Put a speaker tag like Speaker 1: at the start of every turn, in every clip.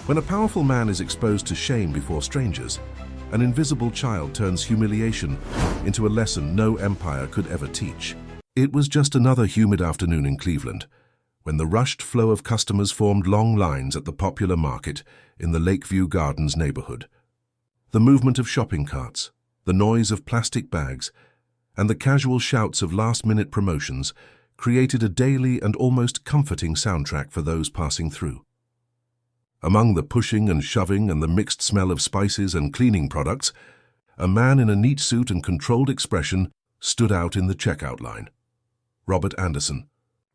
Speaker 1: When a powerful man is exposed to shame before strangers, an invisible child turns humiliation into a lesson no empire could ever teach. It was just another humid afternoon in Cleveland, when the rushed flow of customers formed long lines at the popular market in the Lakeview Gardens neighborhood. The movement of shopping carts, the noise of plastic bags, and the casual shouts of last-minute promotions created a daily and almost comforting soundtrack for those passing through. Among the pushing and shoving and the mixed smell of spices and cleaning products, a man in a neat suit and controlled expression stood out in the checkout line. Robert Anderson,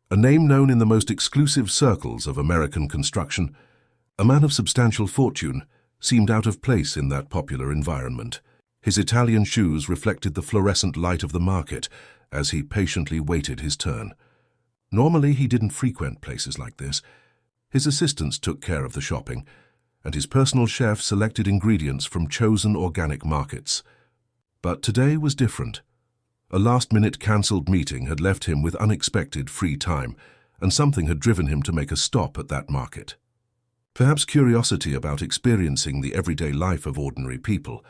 Speaker 1: a name known in the most exclusive circles of American construction, a man of substantial fortune, seemed out of place in that popular environment. His Italian shoes reflected the fluorescent light of the market as he patiently waited his turn. Normally, he didn't frequent places like this. His assistants took care of the shopping, and his personal chef selected ingredients from chosen organic markets. But today was different. A last-minute cancelled meeting had left him with unexpected free time, and something had driven him to make a stop at that market. Perhaps curiosity about experiencing the everyday life of ordinary people,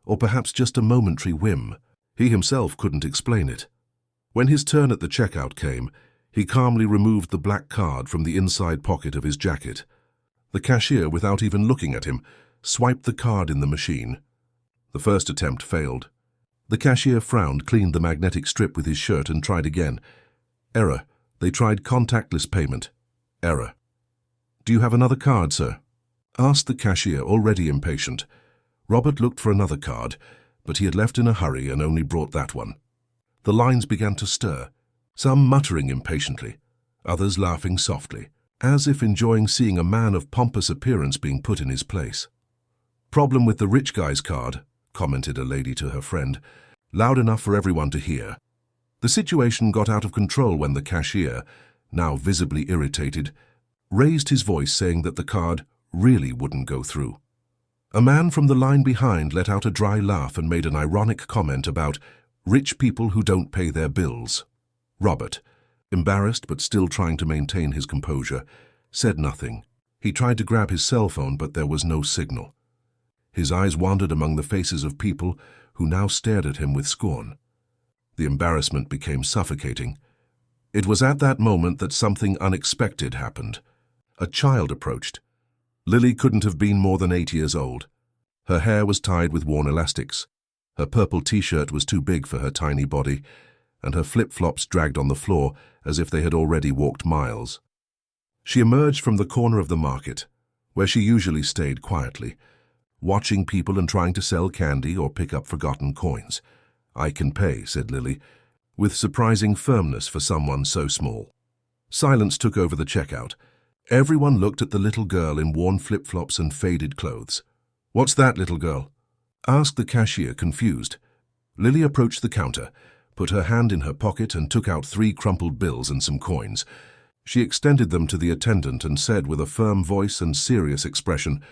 Speaker 1: or perhaps just a momentary whim. He himself couldn't explain it. When his turn at the checkout came, he calmly removed the black card from the inside pocket of his jacket. The cashier, without even looking at him, swiped the card in the machine. The first attempt failed. The cashier frowned, cleaned the magnetic strip with his shirt, and tried again. Error. They tried contactless payment. Error. "Do you have another card, sir?" asked the cashier, already impatient. Robert looked for another card, but he had left in a hurry and only brought that one. The lines began to stir, some muttering impatiently, others laughing softly, as if enjoying seeing a man of pompous appearance being put in his place. "Problem with the rich guy's card," commented a lady to her friend, loud enough for everyone to hear. The situation got out of control when the cashier, now visibly irritated, raised his voice saying that the card really wouldn't go through. A man from the line behind let out a dry laugh and made an ironic comment about rich people who don't pay their bills. Robert, embarrassed but still trying to maintain his composure, said nothing. He tried to grab his cell phone, but there was no signal. His eyes wandered among the faces of people who now stared at him with scorn. The embarrassment became suffocating. It was at that moment that something unexpected happened. A child approached. Lily couldn't have been more than 8 years old. Her hair was tied with worn elastics. Her purple t-shirt was too big for her tiny body, and her flip-flops dragged on the floor as if they had already walked miles. She emerged from the corner of the market, where she usually stayed quietly, watching people and trying to sell candy or pick up forgotten coins. "I can pay," said Lily, with surprising firmness for someone so small. Silence took over the checkout. Everyone looked at the little girl in worn flip-flops and faded clothes. "What's that, little girl?" asked the cashier, confused. Lily approached the counter, put her hand in her pocket and took out 3 crumpled bills and some coins. She extended them to the attendant and said with a firm voice and serious expression,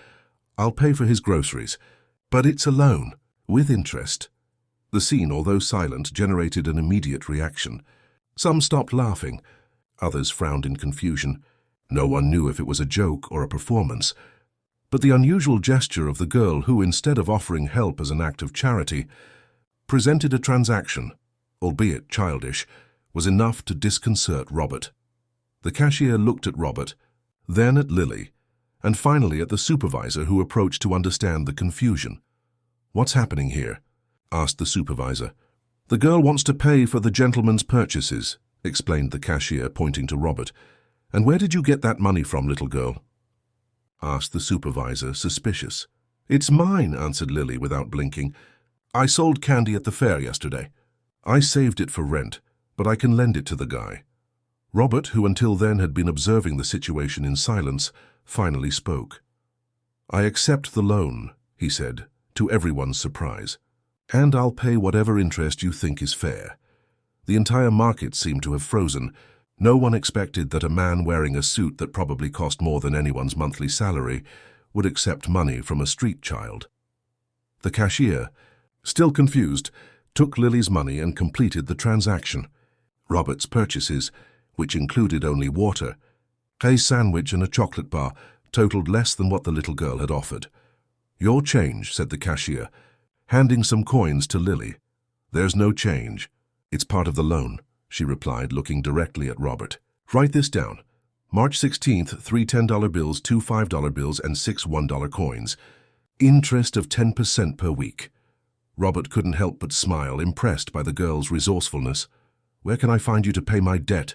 Speaker 1: "I'll pay for his groceries, but it's a loan, with interest." The scene, although silent, generated an immediate reaction. Some stopped laughing, others frowned in confusion. No one knew if it was a joke or a performance. But the unusual gesture of the girl who, instead of offering help as an act of charity, presented a transaction, albeit childish, was enough to disconcert Robert. The cashier looked at Robert, then at Lily, and finally at the supervisor, who approached to understand the confusion. "What's happening here?" asked the supervisor. "The girl wants to pay for the gentleman's purchases," explained the cashier, pointing to Robert. "And where did you get that money from, little girl?" asked the supervisor, suspicious. "It's mine," answered Lily without blinking. "I sold candy at the fair yesterday. I saved it for rent, but I can lend it to the guy." Robert, who until then had been observing the situation in silence, finally spoke. "I accept the loan," he said, to everyone's surprise. "And I'll pay whatever interest you think is fair." The entire market seemed to have frozen. No one expected that a man wearing a suit that probably cost more than anyone's monthly salary would accept money from a street child. The cashier, still confused, took Lily's money and completed the transaction. Robert's purchases, which included only water, a sandwich and a chocolate bar, totaled less than what the little girl had offered. "Your change," said the cashier, handing some coins to Lily. "There's no change. It's part of the loan," she replied, looking directly at Robert. "Write this down. March 16th, 3 $10 bills, 2 $5 bills, and 6 $1 coins. Interest of 10% per week." Robert couldn't help but smile, impressed by the girl's resourcefulness. "Where can I find you to pay my debt?"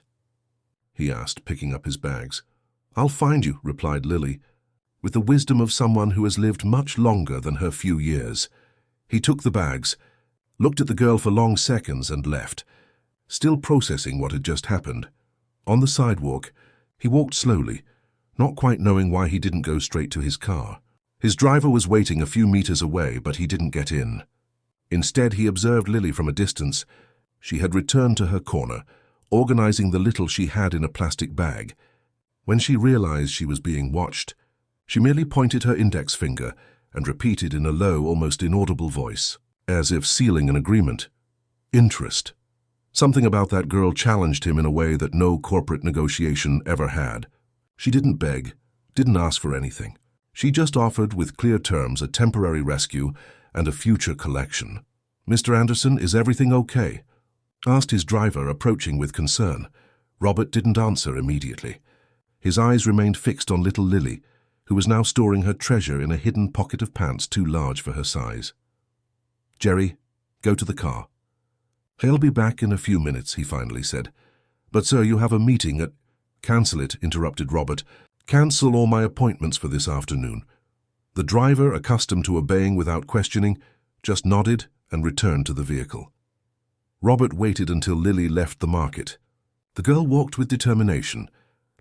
Speaker 1: he asked, picking up his bags. "I'll find you," replied Lily, with the wisdom of someone who has lived much longer than her few years. He took the bags, looked at the girl for long seconds, and left, still processing what had just happened. On the sidewalk, he walked slowly, not quite knowing why he didn't go straight to his car. His driver was waiting a few meters away, but he didn't get in. Instead, he observed Lily from a distance. She had returned to her corner, organizing the little she had in a plastic bag. When she realized she was being watched, she merely pointed her index finger and repeated in a low, almost inaudible voice, as if sealing an agreement, "Interest." Something about that girl challenged him in a way that no corporate negotiation ever had. She didn't beg, didn't ask for anything. She just offered, with clear terms, a temporary rescue and a future collection. "Mr. Anderson, is everything okay?" asked his driver, approaching with concern. Robert didn't answer immediately. His eyes remained fixed on little Lily, who was now storing her treasure in a hidden pocket of pants too large for her size. "Jerry, go to the car." "He'll be back in a few minutes," he finally said. "But, sir, you have a meeting at—" "Cancel it," interrupted Robert. "Cancel all my appointments for this afternoon." The driver, accustomed to obeying without questioning, just nodded and returned to the vehicle. Robert waited until Lily left the market. The girl walked with determination,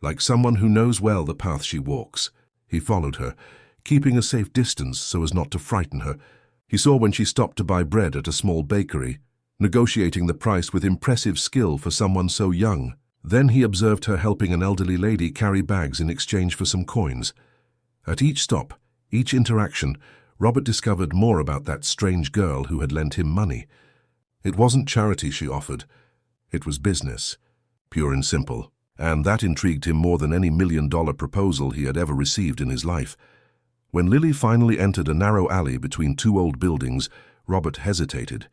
Speaker 1: like someone who knows well the path she walks. He followed her, keeping a safe distance so as not to frighten her. He saw when she stopped to buy bread at a small bakery, negotiating the price with impressive skill for someone so young. Then he observed her helping an elderly lady carry bags in exchange for some coins. At each stop, each interaction, Robert discovered more about that strange girl who had lent him money. It wasn't charity she offered. It was business, pure and simple, and that intrigued him more than any $1 million proposal he had ever received in his life. When Lily finally entered a narrow alley between two old buildings, Robert hesitated.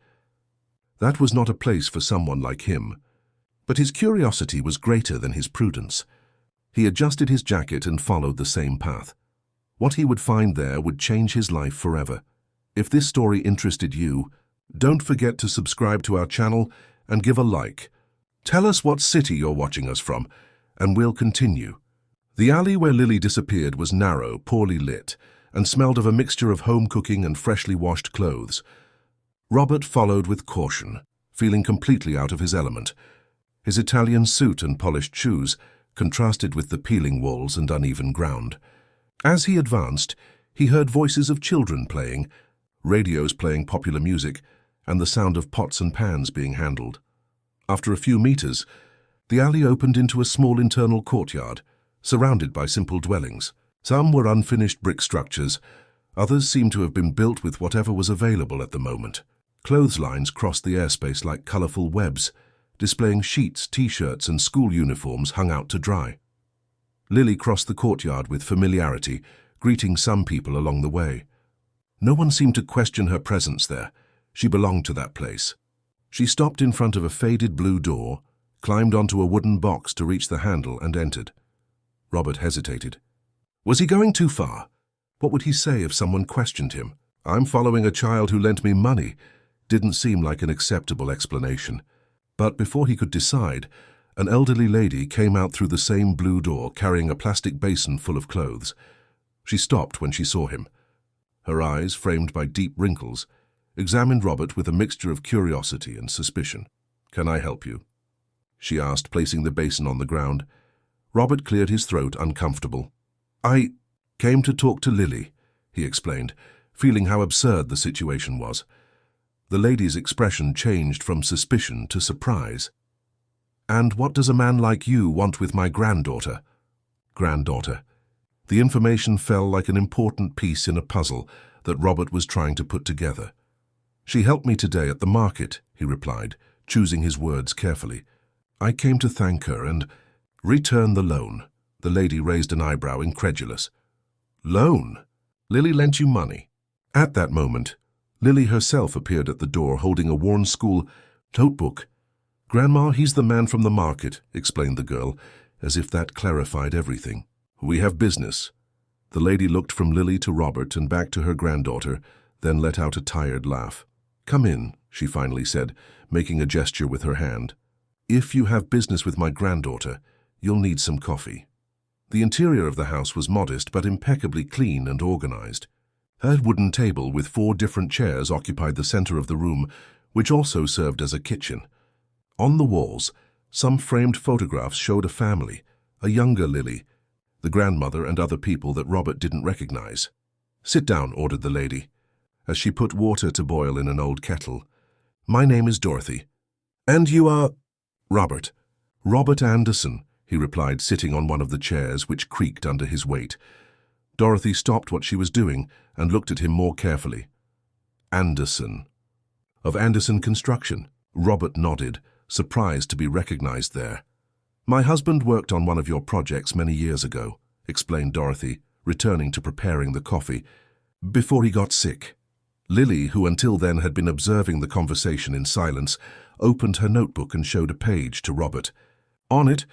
Speaker 1: That was not a place for someone like him. But his curiosity was greater than his prudence. He adjusted his jacket and followed the same path. What he would find there would change his life forever. If this story interested you, don't forget to subscribe to our channel and give a like. Tell us what city you're watching us from, and we'll continue. The alley where Lily disappeared was narrow, poorly lit, and smelled of a mixture of home cooking and freshly washed clothes. Robert followed with caution, feeling completely out of his element. His Italian suit and polished shoes contrasted with the peeling walls and uneven ground. As he advanced, he heard voices of children playing, radios playing popular music, and the sound of pots and pans being handled. After a few meters, the alley opened into a small internal courtyard, surrounded by simple dwellings. Some were unfinished brick structures, others seemed to have been built with whatever was available at the moment. Clotheslines crossed the airspace like colorful webs, displaying sheets, t-shirts, and school uniforms hung out to dry. Lily crossed the courtyard with familiarity, greeting some people along the way. No one seemed to question her presence there. She belonged to that place. She stopped in front of a faded blue door, climbed onto a wooden box to reach the handle, and entered. Robert hesitated. Was he going too far? What would he say if someone questioned him? "I'm following a child who lent me money," didn't seem like an acceptable explanation. But before he could decide, an elderly lady came out through the same blue door carrying a plastic basin full of clothes. She stopped when she saw him. Her eyes, framed by deep wrinkles, examined Robert with a mixture of curiosity and suspicion. "Can I help you?" she asked, placing the basin on the ground. Robert cleared his throat, uncomfortable. "I came to talk to Lily," he explained, feeling how absurd the situation was. The lady's expression changed from suspicion to surprise. "And what does a man like you want with my granddaughter?" Granddaughter. The information fell like an important piece in a puzzle that Robert was trying to put together. "She helped me today at the market," he replied, choosing his words carefully. "I came to thank her and—" "Return the loan." The lady raised an eyebrow, incredulous. Loan? Lily lent you money? At that moment, Lily herself appeared at the door holding a worn school notebook. Grandma, he's the man from the market, explained the girl, as if that clarified everything. We have business. The lady looked from Lily to Robert and back to her granddaughter, then let out a tired laugh. Come in, she finally said, making a gesture with her hand. If you have business with my granddaughter, you'll need some coffee. The interior of the house was modest but impeccably clean and organized. Her wooden table with 4 different chairs occupied the center of the room, which also served as a kitchen. On the walls, some framed photographs showed a family, a younger Lily, the grandmother and other people that Robert didn't recognize. Sit down, ordered the lady, as she put water to boil in an old kettle. My name is Dorothy. And you are? Robert. Robert Anderson, he replied, sitting on one of the chairs, which creaked under his weight. Dorothy stopped what she was doing and looked at him more carefully. Anderson. Of Anderson Construction. Robert nodded, surprised to be recognized there. My husband worked on one of your projects many years ago, explained Dorothy, returning to preparing the coffee, before he got sick. Lily, who until then had been observing the conversation in silence, opened her notebook and showed a page to Robert. On it,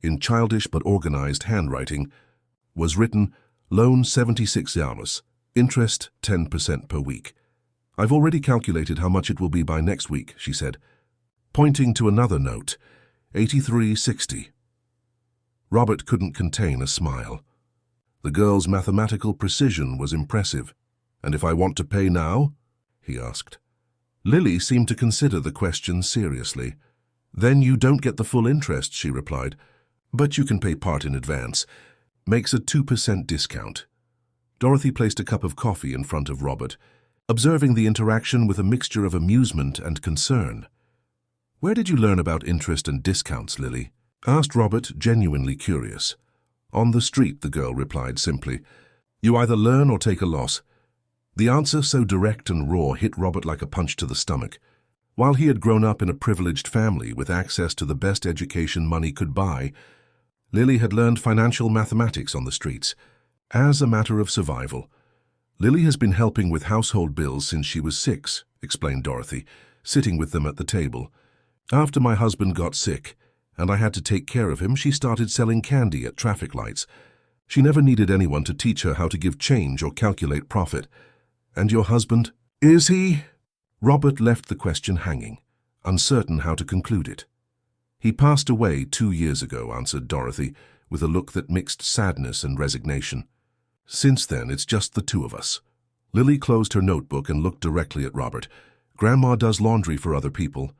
Speaker 1: in childish but organized handwriting, was written, Loan 76 Yamas, interest 10% per week. I've already calculated how much it will be by next week, she said, pointing to another note, 83.60. Robert couldn't contain a smile. The girl's mathematical precision was impressive. And if I want to pay now? He asked. Lily seemed to consider the question seriously. Then you don't get the full interest, she replied, but you can pay part in advance. Makes a 2% discount. Dorothy placed a cup of coffee in front of Robert, observing the interaction with a mixture of amusement and concern. Where did you learn about interest and discounts, Lily? Asked Robert, genuinely curious. On the street, the girl replied simply. You either learn or take a loss. The answer, so direct and raw, hit Robert like a punch to the stomach. While he had grown up in a privileged family with access to the best education money could buy, Lily had learned financial mathematics on the streets, as a matter of survival. Lily has been helping with household bills since she was 6, explained Dorothy, sitting with them at the table. After my husband got sick, and I had to take care of him, she started selling candy at traffic lights. She never needed anyone to teach her how to give change or calculate profit. And your husband? Is he? Robert left the question hanging, uncertain how to conclude it. He passed away 2 years ago, answered Dorothy, with a look that mixed sadness and resignation. Since then, it's just the 2 of us. Lily closed her notebook and looked directly at Robert. Grandma does laundry for other people,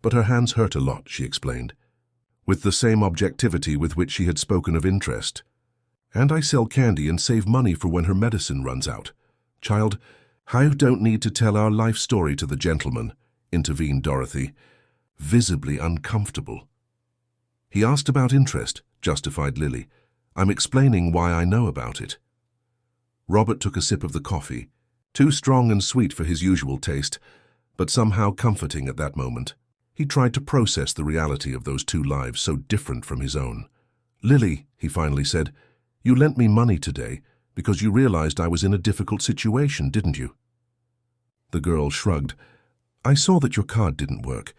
Speaker 1: but her hands hurt a lot, she explained, with the same objectivity with which she had spoken of interest. And I sell candy and save money for when her medicine runs out. Child, I don't need to tell our life story to the gentleman, intervened Dorothy, visibly uncomfortable. He asked about interest, justified Lily. I'm explaining why I know about it. Robert took a sip of the coffee, too strong and sweet for his usual taste, but somehow comforting at that moment. He tried to process the reality of those 2 lives so different from his own. Lily, he finally said, you lent me money today because you realized I was in a difficult situation, didn't you? The girl shrugged. I saw that your card didn't work.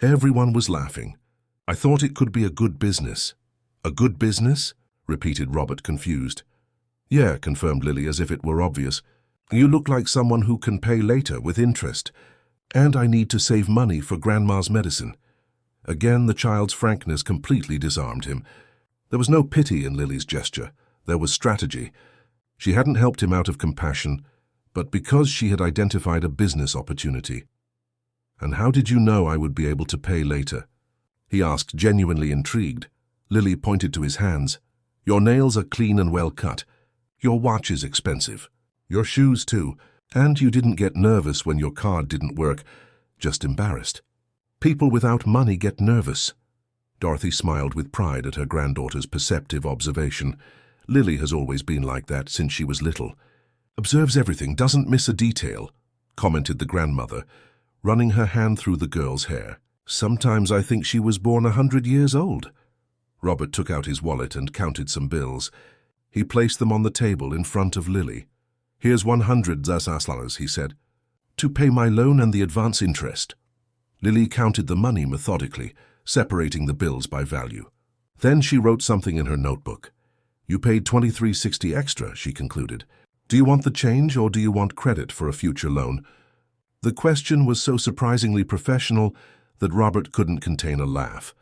Speaker 1: Everyone was laughing. I thought it could be a good business. A good business? Repeated Robert, confused. Yeah, confirmed Lily as if it were obvious. You look like someone who can pay later with interest. And I need to save money for Grandma's medicine. Again, the child's frankness completely disarmed him. There was no pity in Lily's gesture. There was strategy. She hadn't helped him out of compassion, but because she had identified a business opportunity. And how did you know I would be able to pay later? He asked, genuinely intrigued. Lily pointed to his hands. Your nails are clean and well cut. Your watch is expensive. Your shoes too. And you didn't get nervous when your card didn't work, just embarrassed. People without money get nervous. Dorothy smiled with pride at her granddaughter's perceptive observation. Lily has always been like that since she was little. Observes everything, doesn't miss a detail, commented the grandmother, running her hand through the girl's hair. Sometimes I think she was born 100 years old. Robert took out his wallet and counted some bills. He placed them on the table in front of Lily. "Here's 100 $, he said, "to pay my loan and the advance interest." Lily counted the money methodically, separating the bills by value. Then she wrote something in her notebook. "You paid $23.60 extra," she concluded. "Do you want the change or do you want credit for a future loan?" The question was so surprisingly professional that Robert couldn't contain a laugh.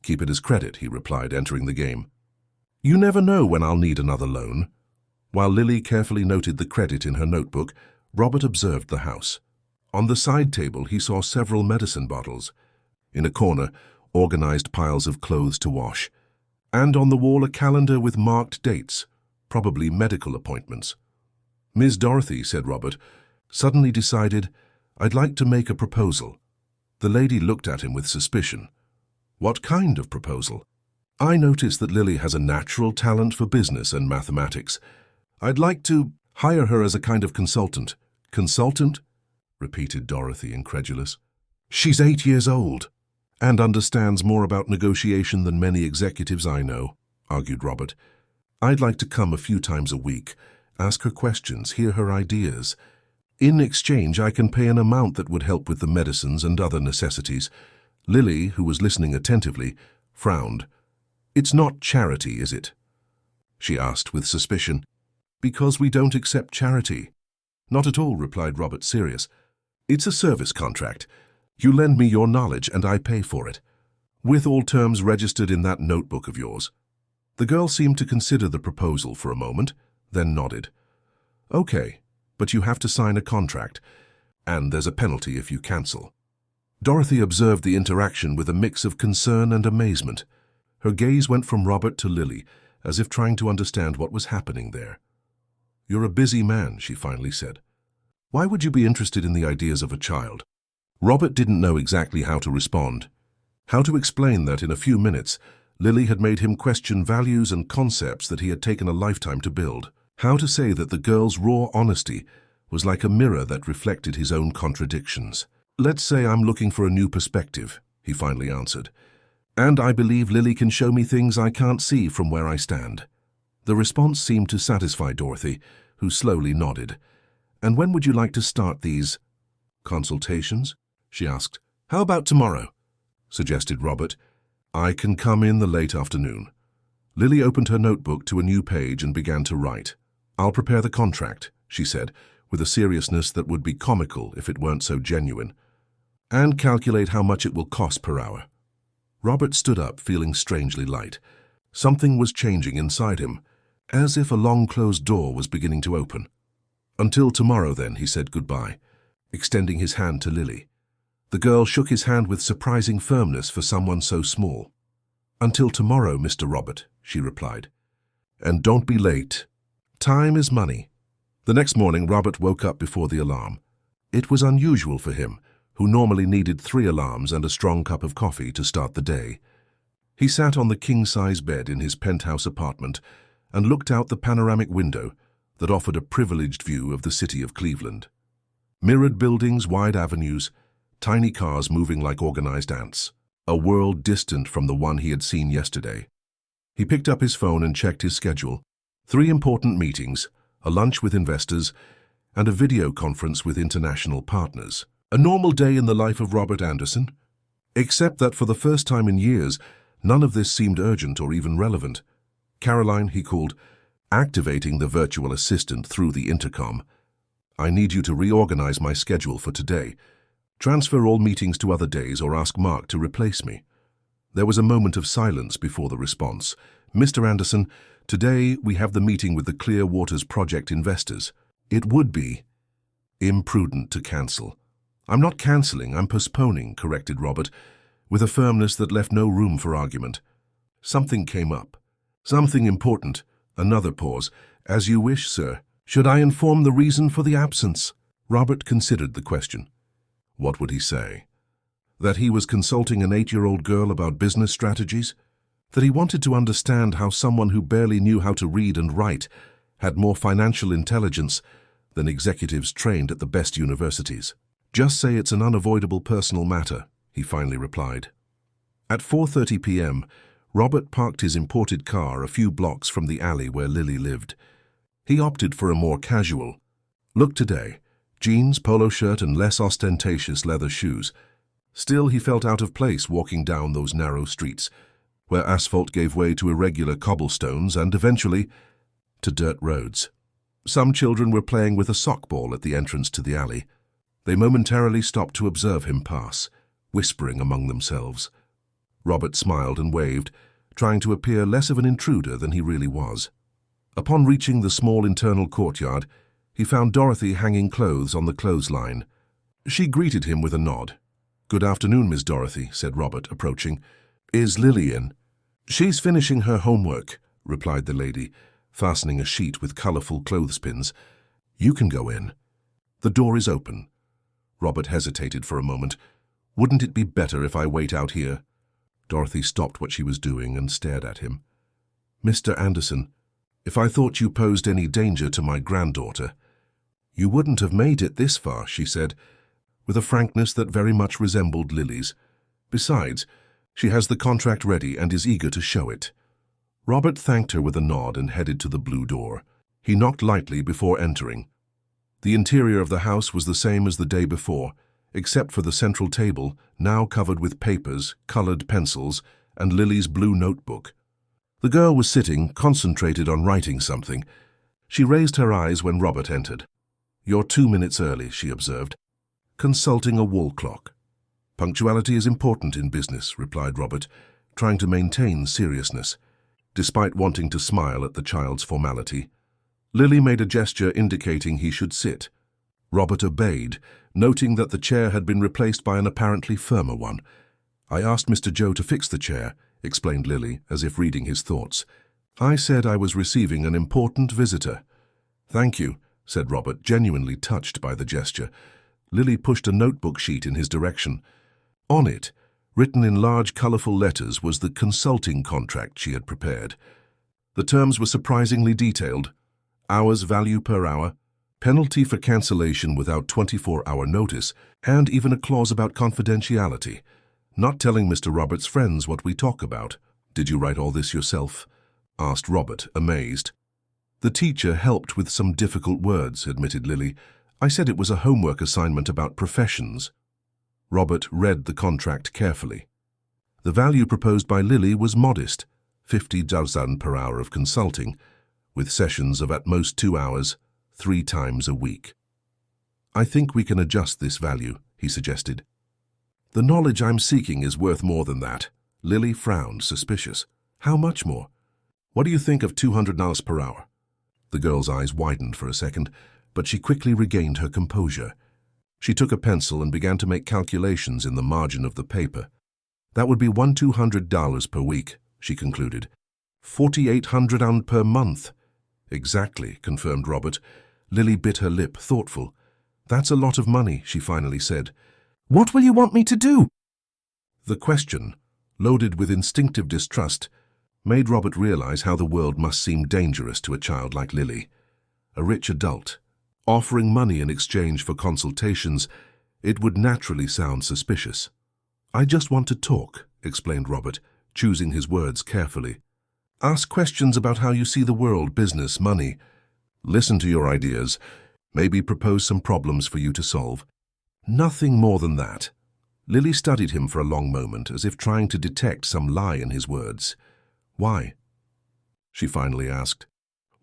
Speaker 1: "Keep it as credit," he replied, entering the game. "You never know when I'll need another loan." While Lily carefully noted the credit in her notebook, Robert observed the house. On the side table, he saw several medicine bottles. In a corner, organized piles of clothes to wash. And on the wall, a calendar with marked dates, probably medical appointments. "Miss Dorothy," said Robert, suddenly decided, "I'd like to make a proposal." The lady looked at him with suspicion. "What kind of proposal?" "I notice that Lily has a natural talent for business and mathematics. I'd like to hire her as a kind of consultant." "Consultant?" repeated Dorothy, incredulous. "She's 8 years old and understands more about negotiation than many executives I know," argued Robert. "I'd like to come a few times a week, ask her questions, hear her ideas. In exchange, I can pay an amount that would help with the medicines and other necessities." Lily, who was listening attentively, frowned. "It's not charity, is it?" she asked with suspicion. "Because we don't accept charity." "Not at all," replied Robert, serious. "It's a service contract. You lend me your knowledge and I pay for it, with all terms registered in that notebook of yours." The girl seemed to consider the proposal for a moment, then nodded. "Okay, but you have to sign a contract, and there's a penalty if you cancel." Dorothy observed the interaction with a mix of concern and amazement. Her gaze went from Robert to Lily, as if trying to understand what was happening there. "You're a busy man," she finally said. "Why would you be interested in the ideas of a child?" Robert didn't know exactly how to respond. How to explain that in a few minutes, Lily had made him question values and concepts that he had taken a lifetime to build. How to say that the girl's raw honesty was like a mirror that reflected his own contradictions. "Let's say I'm looking for a new perspective," he finally answered. "And I believe Lily can show me things I can't see from where I stand." The response seemed to satisfy Dorothy, who slowly nodded. "And when would you like to start these consultations?" she asked. "How about tomorrow?" suggested Robert. "I can come in the late afternoon." Lily opened her notebook to a new page and began to write. "I'll prepare the contract," she said, with a seriousness that would be comical if it weren't so genuine, "and calculate how much it will cost per hour." Robert stood up, feeling strangely light. Something was changing inside him, as if a long-closed door was beginning to open. "Until tomorrow, then," he said goodbye, extending his hand to Lily. The girl shook his hand with surprising firmness for someone so small. "Until tomorrow, Mr. Robert," she replied. "And don't be late. Time is money." The next morning, Robert woke up before the alarm. It was unusual for him, who normally needed 3 alarms and a strong cup of coffee to start the day. He sat on the king-size bed in his penthouse apartment and looked out the panoramic window that offered a privileged view of the city of Cleveland. Mirrored buildings, wide avenues, tiny cars moving like organized ants, a world distant from the one he had seen yesterday. He picked up his phone and checked his schedule. 3 important meetings, a lunch with investors, and a video conference with international partners. A normal day in the life of Robert Anderson, except that for the first time in years, none of this seemed urgent or even relevant. "Caroline," he called, activating the virtual assistant through the intercom. "I need you to reorganize my schedule for today. Transfer all meetings to other days or ask Mark to replace me." There was a moment of silence before the response. "Mr. Anderson, today we have the meeting with the Clear Waters Project investors. It would be imprudent to cancel." "I'm not canceling, I'm postponing," corrected Robert, with a firmness that left no room for argument. Something came up. "Something important." Another pause. "As you wish, sir. Should I inform the reason for the absence?" Robert considered the question. What would he say? That he was consulting an 8-year-old girl about business strategies? That he wanted to understand how someone who barely knew how to read and write had more financial intelligence than executives trained at the best universities? "Just say it's an unavoidable personal matter," he finally replied. At 4:30 p.m., Robert parked his imported car a few blocks from the alley where Lily lived. He opted for a more casual look today: jeans, polo shirt, and less ostentatious leather shoes. Still, he felt out of place walking down those narrow streets, where asphalt gave way to irregular cobblestones and, eventually, to dirt roads. Some children were playing with a sockball at the entrance to the alley. They momentarily stopped to observe him pass, whispering among themselves. Robert smiled and waved, trying to appear less of an intruder than he really was. Upon reaching the small internal courtyard, he found Dorothy hanging clothes on the clothesline. She greeted him with a nod. "Good afternoon, Miss Dorothy," said Robert, approaching. "Is Lily in?" "She's finishing her homework," replied the lady, fastening a sheet with colorful clothespins. "You can go in. The door is open." Robert hesitated for a moment. "Wouldn't it be better if I wait out here?" Dorothy stopped what she was doing and stared at him. "Mr. Anderson, if I thought you posed any danger to my granddaughter—" "You wouldn't have made it this far," she said, with a frankness that very much resembled Lily's. "Besides, she has the contract ready and is eager to show it." Robert thanked her with a nod and headed to the blue door. He knocked lightly before entering. The interior of the house was the same as the day before, except for the central table, now covered with papers, colored pencils, and Lily's blue notebook. The girl was sitting, concentrated on writing something. She raised her eyes when Robert entered. "You're 2 minutes early," she observed. "Consulting a wall clock." "Punctuality is important in business," replied Robert, trying to maintain seriousness, despite wanting to smile at the child's formality. Lily made a gesture indicating he should sit. Robert obeyed, noting that the chair had been replaced by an apparently firmer one. "I asked Mr. Joe to fix the chair," explained Lily, as if reading his thoughts. "I said I was receiving an important visitor." "Thank you," said Robert, genuinely touched by the gesture. Lily pushed a notebook sheet in his direction. On it, written in large, colorful letters, was the consulting contract she had prepared. The terms were surprisingly detailed: hours value per hour, penalty for cancellation without 24-hour notice, and even a clause about confidentiality. "Not telling Mr. Robert's friends what we talk about." "Did you write all this yourself?" asked Robert, amazed. "The teacher helped with some difficult words," admitted Lily. "I said it was a homework assignment about professions." Robert read the contract carefully. The value proposed by Lily was modest, 50,000 per hour of consulting, with sessions of at most 2 hours, 3 times a week. "I think we can adjust this value," he suggested. "The knowledge I'm seeking is worth more than that." Lily frowned, suspicious. "How much more?" "What do you think of $200 per hour?" The girl's eyes widened for a second, but she quickly regained her composure. She took a pencil and began to make calculations in the margin of the paper. "That would be $1,200 per week," she concluded. $4,800 per month." "Exactly," confirmed Robert. Lily bit her lip, thoughtful. "That's a lot of money," she finally said. "What will you want me to do?" The question, loaded with instinctive distrust, made Robert realize how the world must seem dangerous to a child like Lily. A rich adult, offering money in exchange for consultations, it would naturally sound suspicious. "I just want to talk," explained Robert, choosing his words carefully. "Ask questions about how you see the world, business, money. Listen to your ideas. Maybe propose some problems for you to solve. Nothing more than that." Lily studied him for a long moment, as if trying to detect some lie in his words. "Why?" she finally asked.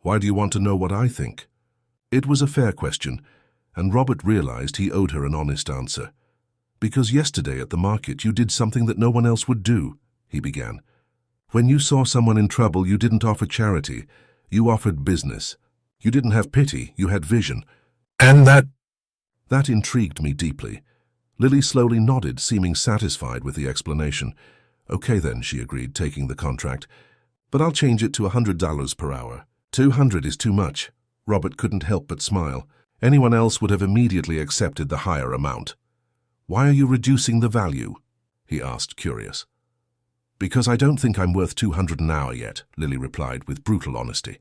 Speaker 1: "Why do you want to know what I think?" It was a fair question, and Robert realized he owed her an honest answer. "Because yesterday at the market you did something that no one else would do," he began. "When you saw someone in trouble, you didn't offer charity. You offered business. You didn't have pity, you had vision. And that intrigued me deeply." Lily slowly nodded, seeming satisfied with the explanation. "Okay then," she agreed, taking the contract. "But I'll change it to $100 per hour. 200 is too much." Robert couldn't help but smile. Anyone else would have immediately accepted the higher amount. "Why are you reducing the value?" he asked, curious. "Because I don't think I'm worth 200 an hour yet," Lily replied with brutal honesty.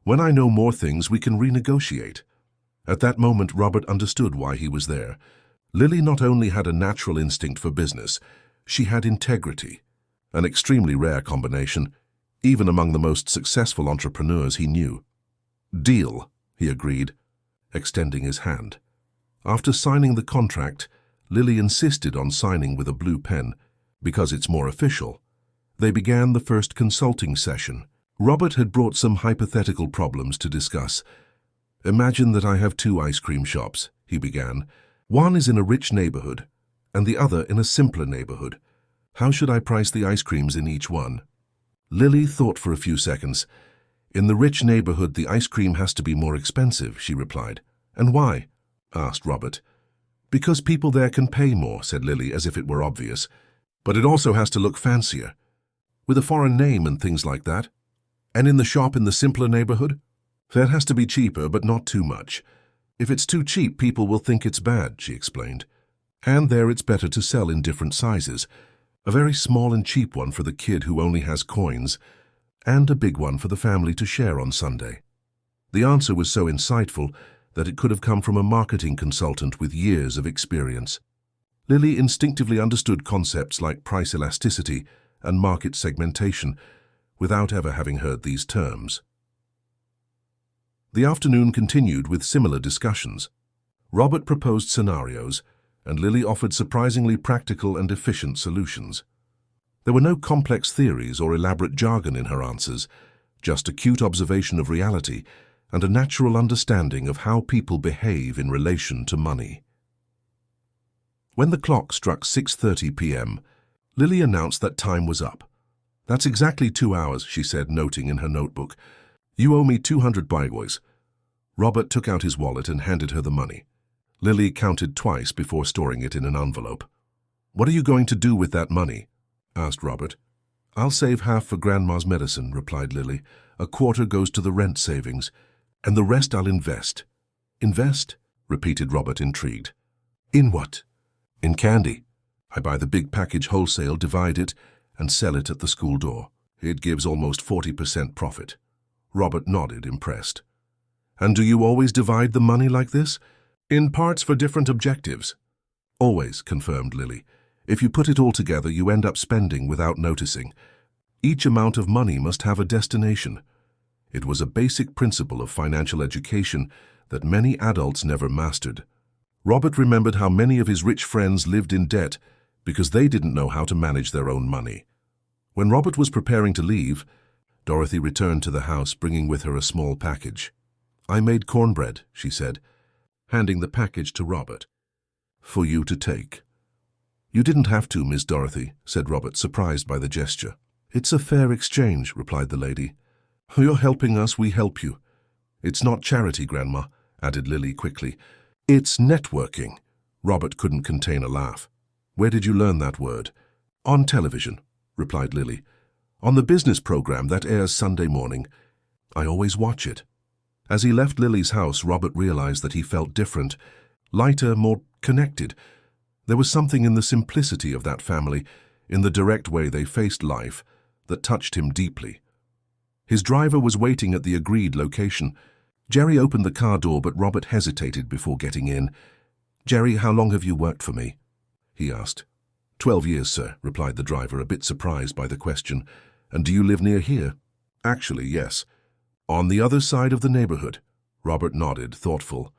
Speaker 1: "When I know more things, we can renegotiate." At that moment, Robert understood why he was there. Lily not only had a natural instinct for business, she had integrity. an extremely rare combination, even among the most successful entrepreneurs he knew. "Deal," he agreed, extending his hand. After signing the contract, Lily insisted on signing with a blue pen, because it's more official. They began the first consulting session. Robert had brought some hypothetical problems to discuss. "Imagine that I have 2 ice cream shops," he began. "One is in a rich neighborhood, and the other in a simpler neighborhood. How should I price the ice creams in each one?" Lily thought for a few seconds. "In the rich neighborhood, the ice cream has to be more expensive," she replied. "And why?" asked Robert. "Because people there can pay more," said Lily, as if it were obvious. "But it also has to look fancier, with a foreign name and things like that. And in the shop in the simpler neighborhood, that has to be cheaper, but not too much. If it's too cheap, people will think it's bad," she explained. "And there it's better to sell in different sizes. A very small and cheap one for the kid who only has coins, and a big one for the family to share on Sunday." The answer was so insightful that it could have come from a marketing consultant with years of experience. Lily instinctively understood concepts like price elasticity and market segmentation without ever having heard these terms. The afternoon continued with similar discussions. Robert proposed scenarios, and Lily offered surprisingly practical and efficient solutions. There were no complex theories or elaborate jargon in her answers, just acute observation of reality and a natural understanding of how people behave in relation to money. When the clock struck 6:30 p.m., Lily announced that time was up. "That's exactly 2 hours," she said, noting in her notebook. "You owe me 200 baiguas." Robert took out his wallet and handed her the money. Lily counted twice before storing it in an envelope. "What are you going to do with that money?" asked Robert. "I'll save half for Grandma's medicine," replied Lily. "A quarter goes to the rent savings, and the rest I'll invest." "Invest?" repeated Robert, intrigued. "In what?" "In candy. I buy the big package wholesale, divide it, and sell it at the school door. It gives almost 40% profit." Robert nodded, impressed. "And do you always divide the money like this? In parts for different objectives?" "Always," confirmed Lily. "If you put it all together, you end up spending without noticing. Each amount of money must have a destination." It was a basic principle of financial education that many adults never mastered. Robert remembered how many of his rich friends lived in debt because they didn't know how to manage their own money. When Robert was preparing to leave, Dorothy returned to the house, bringing with her a small package. "I made cornbread," she said, handing the package to Robert. "For you to take." "You didn't have to, Miss Dorothy," said Robert, surprised by the gesture. "It's a fair exchange," replied the lady. "You're helping us, we help you." "It's not charity, Grandma," added Lily quickly. "It's networking." Robert couldn't contain a laugh. "Where did you learn that word?" "On television," replied Lily. "On the business program that airs Sunday morning. I always watch it." As he left Lily's house, Robert realized that he felt different, lighter, more connected. There was something in the simplicity of that family, in the direct way they faced life, that touched him deeply. His driver was waiting at the agreed location. Jerry opened the car door, but Robert hesitated before getting in. "Jerry, how long have you worked for me?" he asked. 12 years, sir," replied the driver, a bit surprised by the question. "And do you live near here?" "Actually, yes." "On the other side of the neighborhood?" Robert nodded, thoughtful.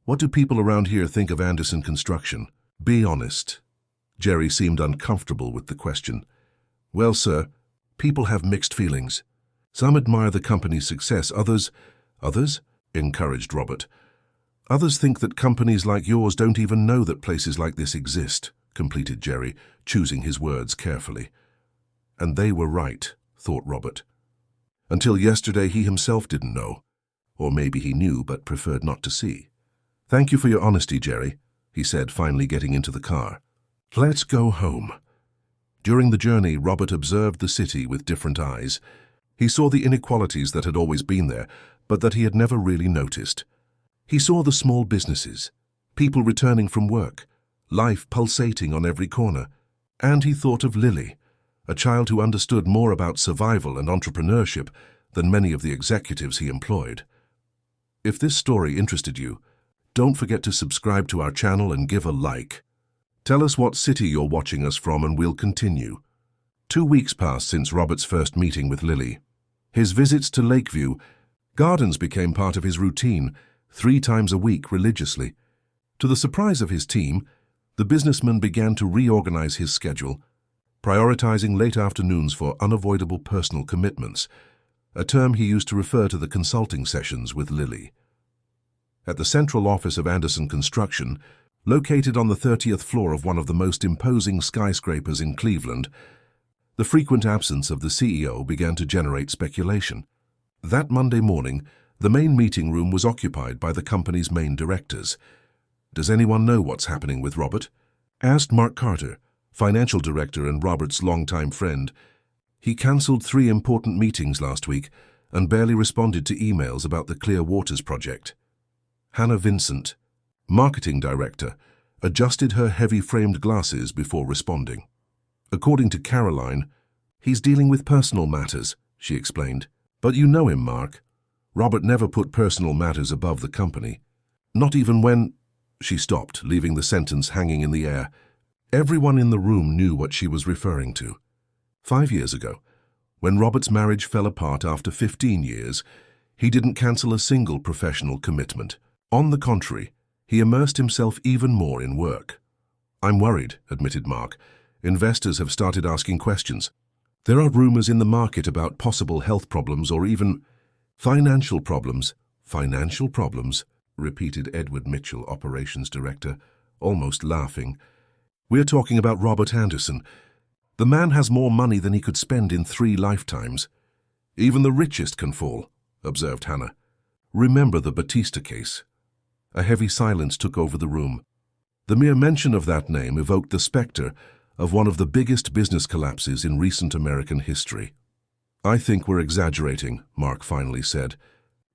Speaker 1: "What do people around here think of Anderson Construction? Be honest." Jerry seemed uncomfortable with the question. "Well, sir, people have mixed feelings. Some admire the company's success, others, encouraged Robert. "Others think that companies like yours don't even know that places like this exist," completed Jerry, choosing his words carefully. And they were right, thought Robert. Until yesterday he himself didn't know. Or maybe he knew but preferred not to see. "Thank you for your honesty, Jerry," he said, finally getting into the car. "Let's go home." During the journey, Robert observed the city with different eyes. He saw the inequalities that had always been there, but that he had never really noticed. He saw the small businesses, people returning from work, life pulsating on every corner. And he thought of Lily, a child who understood more about survival and entrepreneurship than many of the executives he employed. If this story interested you, don't forget to subscribe to our channel and give a like. Tell us what city you're watching us from and we'll continue. 2 weeks passed since Robert's first meeting with Lily. His visits to Lakeview Gardens became part of his routine, 3 times a week religiously. To the surprise of his team, the businessman began to reorganize his schedule, prioritizing late afternoons for unavoidable personal commitments, a term he used to refer to the consulting sessions with Lily. At the central office of Anderson Construction, located on the 30th floor of one of the most imposing skyscrapers in Cleveland, the frequent absence of the CEO began to generate speculation. That Monday morning, the main meeting room was occupied by the company's main directors. "Does anyone know what's happening with Robert?" asked Mark Carter, financial director and Robert's longtime friend. "He cancelled 3 important meetings last week and barely responded to emails about the Clear Waters project." Hannah Vincent, marketing director, adjusted her heavy-framed glasses before responding. "According to Caroline, he's dealing with personal matters," she explained. "But you know him, Mark. Robert never put personal matters above the company. Not even when—" She stopped, leaving the sentence hanging in the air. Everyone in the room knew what she was referring to. 5 years ago, when Robert's marriage fell apart after 15 years, he didn't cancel a single professional commitment. On the contrary, he immersed himself even more in work. "I'm worried," admitted Mark. "Investors have started asking questions. There are rumors in the market about possible health problems or even financial problems." "Financial problems?" repeated Edward Mitchell, operations director, almost laughing. "We're talking about Robert Anderson. The man has more money than he could spend in 3 lifetimes. Even the richest can fall," observed Hannah. "Remember the Batista case." A heavy silence took over the room. The mere mention of that name evoked the specter of one of the biggest business collapses in recent American history. "I think we're exaggerating," Mark finally said.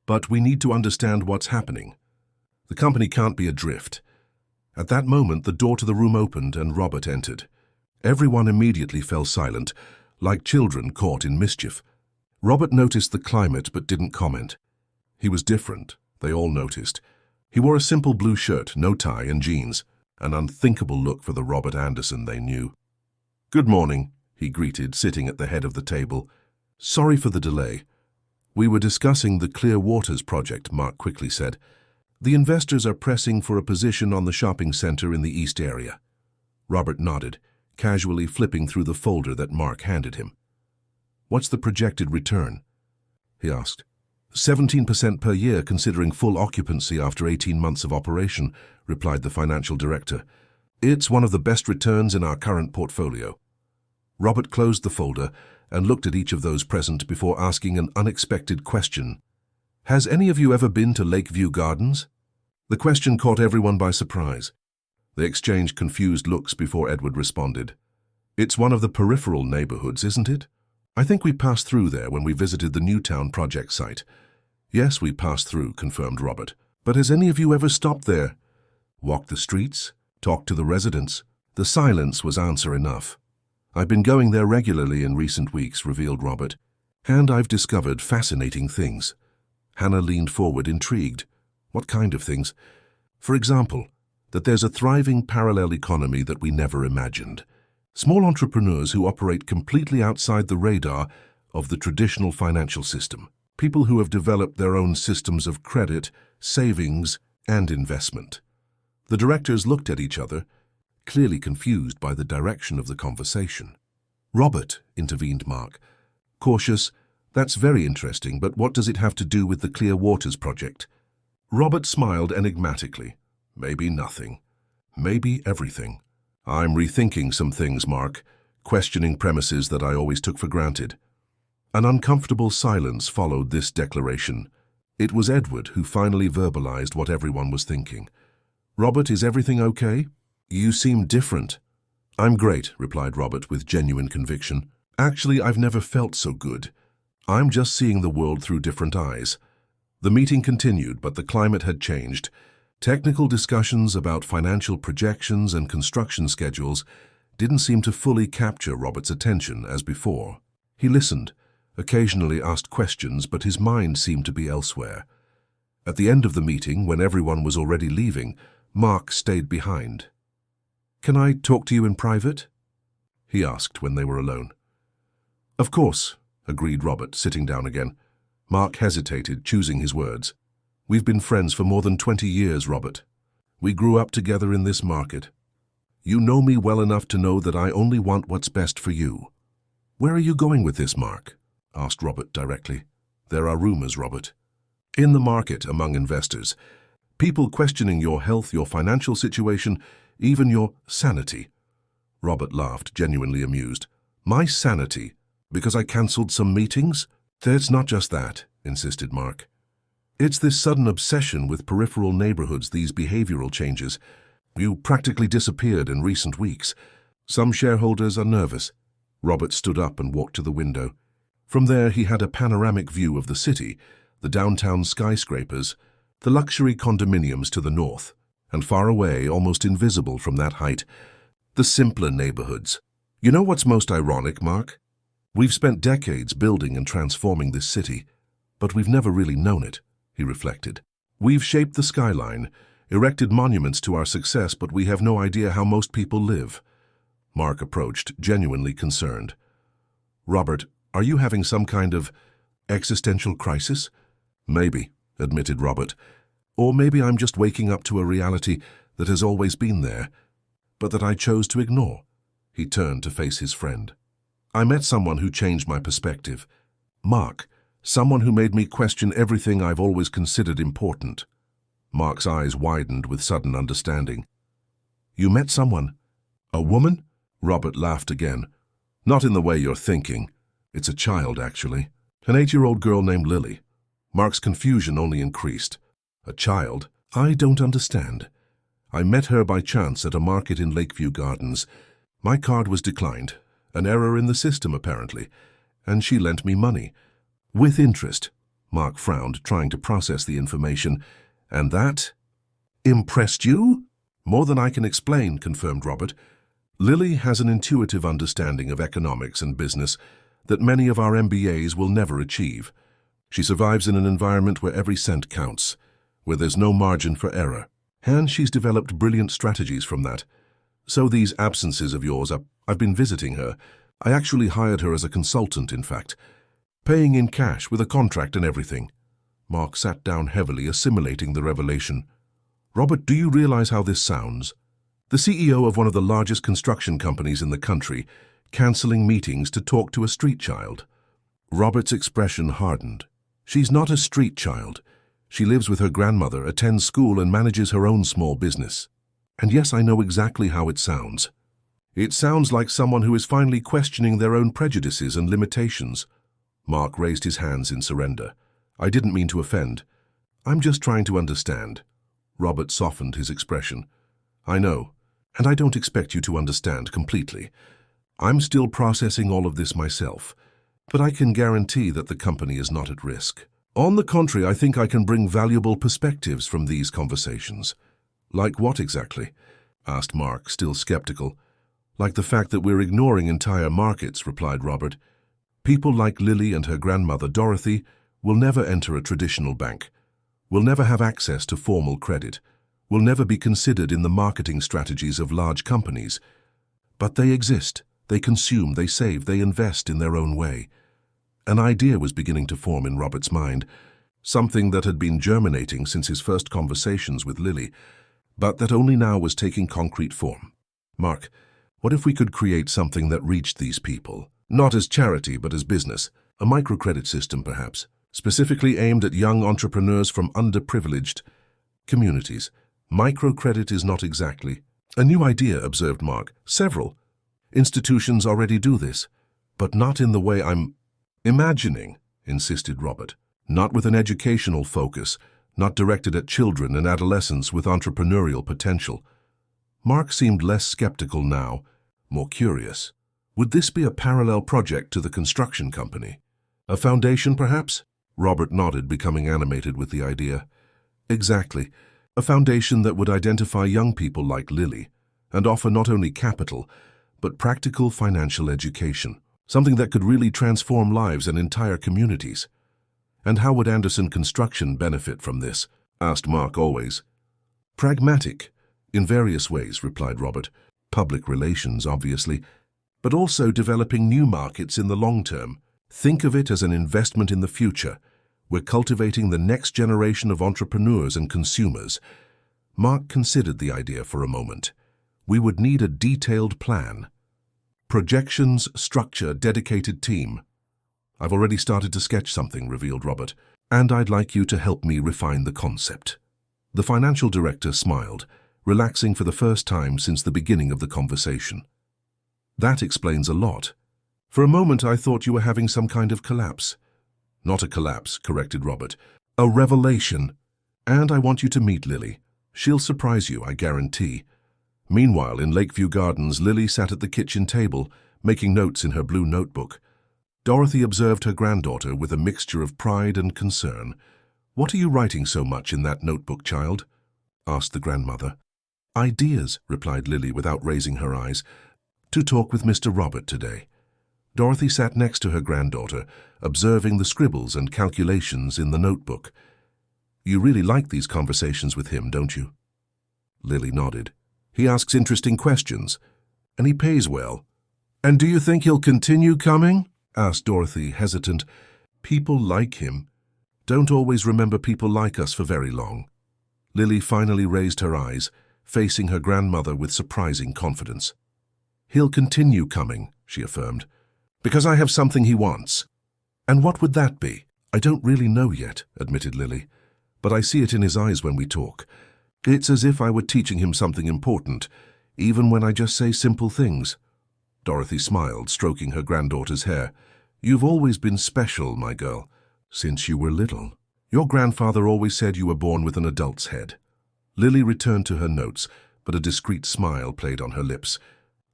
Speaker 1: "But we need to understand what's happening. The company can't be adrift." At that moment, the door to the room opened and Robert entered. Everyone immediately fell silent, like children caught in mischief. Robert noticed the climate but didn't comment. He was different, they all noticed. He wore a simple blue shirt, no tie, and jeans, an unthinkable look for the Robert Anderson they knew. "Good morning," he greeted, sitting at the head of the table. "Sorry for the delay." "We were discussing the Clear Waters project," Mark quickly said. "The investors are pressing for a position on the shopping center in the East area." Robert nodded, casually flipping through the folder that Mark handed him. "What's the projected return?" he asked. 17% per year considering full occupancy after 18 months of operation, replied the financial director. "It's one of the best returns in our current portfolio." Robert closed the folder and looked at each of those present before asking an unexpected question. "Has any of you ever been to Lakeview Gardens?" The question caught everyone by surprise. They exchanged confused looks before Edward responded. "It's one of the peripheral neighborhoods, isn't it? I think we passed through there when we visited the Newtown project site." "Yes, we passed through," confirmed Robert. "But has any of you ever stopped there? Walked the streets? Talked to the residents?" The silence was answer enough. "I've been going there regularly in recent weeks," revealed Robert, "and I've discovered fascinating things." Hannah leaned forward, intrigued. "What kind of things?" "For example, that there's a thriving parallel economy that we never imagined. Small entrepreneurs who operate completely outside the radar of the traditional financial system. People who have developed their own systems of credit, savings, and investment." The directors looked at each other, clearly confused by the direction of the conversation. "Robert," intervened Mark, cautious, "that's very interesting, but what does it have to do with the Clear Waters project?" Robert smiled enigmatically. "Maybe nothing. Maybe everything. I'm rethinking some things, Mark, questioning premises that I always took for granted." An uncomfortable silence followed this declaration. It was Edward who finally verbalized what everyone was thinking. "Robert, is everything okay? You seem different." "I'm great," replied Robert with genuine conviction. "Actually, I've never felt so good. I'm just seeing the world through different eyes." The meeting continued, but the climate had changed. Technical discussions about financial projections and construction schedules didn't seem to fully capture Robert's attention as before. He listened, occasionally asked questions, but his mind seemed to be elsewhere. At the end of the meeting, when everyone was already leaving, Mark stayed behind. "Can I talk to you in private?" he asked when they were alone. Of course, agreed Robert, sitting down again. Mark hesitated, choosing his words. We've been friends for more than 20 years, Robert. We grew up together in this market. You know me well enough to know that I only want what's best for you. Where are you going with this, Mark? Asked Robert directly. There are rumors, Robert. In the market, among investors. People questioning your health, your financial situation, even your sanity. Robert laughed, genuinely amused. My sanity? Because I cancelled some meetings? It's not just that, insisted Mark. It's this sudden obsession with peripheral neighborhoods, these behavioral changes. You practically disappeared in recent weeks. Some shareholders are nervous. Robert stood up and walked to the window. From there he had a panoramic view of the city, the downtown skyscrapers, the luxury condominiums to the north, and far away, almost invisible from that height, the simpler neighborhoods. You know what's most ironic, Mark? We've spent decades building and transforming this city, but we've never really known it, he reflected. We've shaped the skyline, erected monuments to our success, but we have no idea how most people live. Mark approached, genuinely concerned. Robert, are you having some kind of existential crisis? Maybe, admitted Robert. Or maybe I'm just waking up to a reality that has always been there, but that I chose to ignore. He turned to face his friend. I met someone who changed my perspective. Mark, someone who made me question everything I've always considered important. Mark's eyes widened with sudden understanding. You met someone? A woman? Robert laughed again. Not in the way you're thinking. It's a child, actually. An 8-year-old girl named Lily. Mark's confusion only increased. A child? I don't understand. I met her by chance at a market in Lakeview Gardens. My card was declined. An error in the system, apparently. And she lent me money. With interest. Mark frowned, trying to process the information. And that impressed you? More than I can explain, confirmed Robert. Lily has an intuitive understanding of economics and business that many of our MBAs will never achieve. She survives in an environment where every cent counts, where there's no margin for error. And she's developed brilliant strategies from that. So these absences of yours, I've been visiting her. I actually hired her as a consultant, in fact, paying in cash with a contract and everything. Mark sat down heavily, assimilating the revelation. Robert, do you realize how this sounds? The CEO of one of the largest construction companies in the country, cancelling meetings to talk to a street child. Robert's expression hardened. She's not a street child. She lives with her grandmother, attends school, and manages her own small business. And yes, I know exactly how it sounds. It sounds like someone who is finally questioning their own prejudices and limitations. Mark raised his hands in surrender. I didn't mean to offend. I'm just trying to understand. Robert softened his expression. I know, and I don't expect you to understand completely. I'm still processing all of this myself, but I can guarantee that the company is not at risk. On the contrary, I think I can bring valuable perspectives from these conversations. Like what exactly? Asked Mark, still skeptical. Like the fact that we're ignoring entire markets, replied Robert. People like Lily and her grandmother Dorothy will never enter a traditional bank, will never have access to formal credit, will never be considered in the marketing strategies of large companies. But they exist, they consume, they save, they invest in their own way. An idea was beginning to form in Robert's mind, something that had been germinating since his first conversations with Lily, but that only now was taking concrete form. Mark, what if we could create something that reached these people? Not as charity, but as business. A microcredit system, perhaps, specifically aimed at young entrepreneurs from underprivileged communities. Microcredit is not exactly a new idea, observed Mark. Several institutions already do this, but not in the way I'm imagining, insisted Robert. Not with an educational focus, not directed at children and adolescents with entrepreneurial potential. Mark seemed less skeptical now, more curious. Would this be a parallel project to the construction company? A foundation, perhaps? Robert nodded, becoming animated with the idea. Exactly. A foundation that would identify young people like Lily and offer not only capital, but practical financial education. Something that could really transform lives and entire communities. And how would Anderson Construction benefit from this? Asked Mark always. Pragmatic. In various ways, replied Robert. Public relations, obviously. but also developing new markets in the long term. Think of it as an investment in the future. We're cultivating the next generation of entrepreneurs and consumers. Mark considered the idea for a moment. We would need a detailed plan. Projections, structure, dedicated team. I've already started to sketch something, revealed Robert, and I'd like you to help me refine the concept. The financial director smiled, relaxing for the first time since the beginning of the conversation. That explains a lot. For a moment I thought you were having some kind of collapse. Not a collapse, corrected Robert. A revelation. And I want you to meet Lily. She'll surprise you, I guarantee. Meanwhile, in Lakeview Gardens, Lily sat at the kitchen table, making notes in her blue notebook. Dorothy observed her granddaughter with a mixture of pride and concern. "What are you writing so much in that notebook, child?" asked the grandmother. "Ideas," replied Lily without raising her eyes. "To talk with Mr. Robert today." Dorothy sat next to her granddaughter, observing the scribbles and calculations in the notebook. "You really like these conversations with him, don't you?" Lily nodded. "He asks interesting questions, and he pays well." "And do you think he'll continue coming?" asked Dorothy, hesitant. "People like him. Don't always remember people like us for very long." Lily finally raised her eyes, facing her grandmother with surprising confidence. "He'll continue coming," she affirmed, "because I have something he wants." "And what would that be?" "I don't really know yet," admitted Lily, "but I see it in his eyes when we talk. It's as if I were teaching him something important, even when I just say simple things." Dorothy smiled, stroking her granddaughter's hair. "You've always been special, my girl, since you were little. Your grandfather always said you were born with an adult's head." Lily returned to her notes, but a discreet smile played on her lips.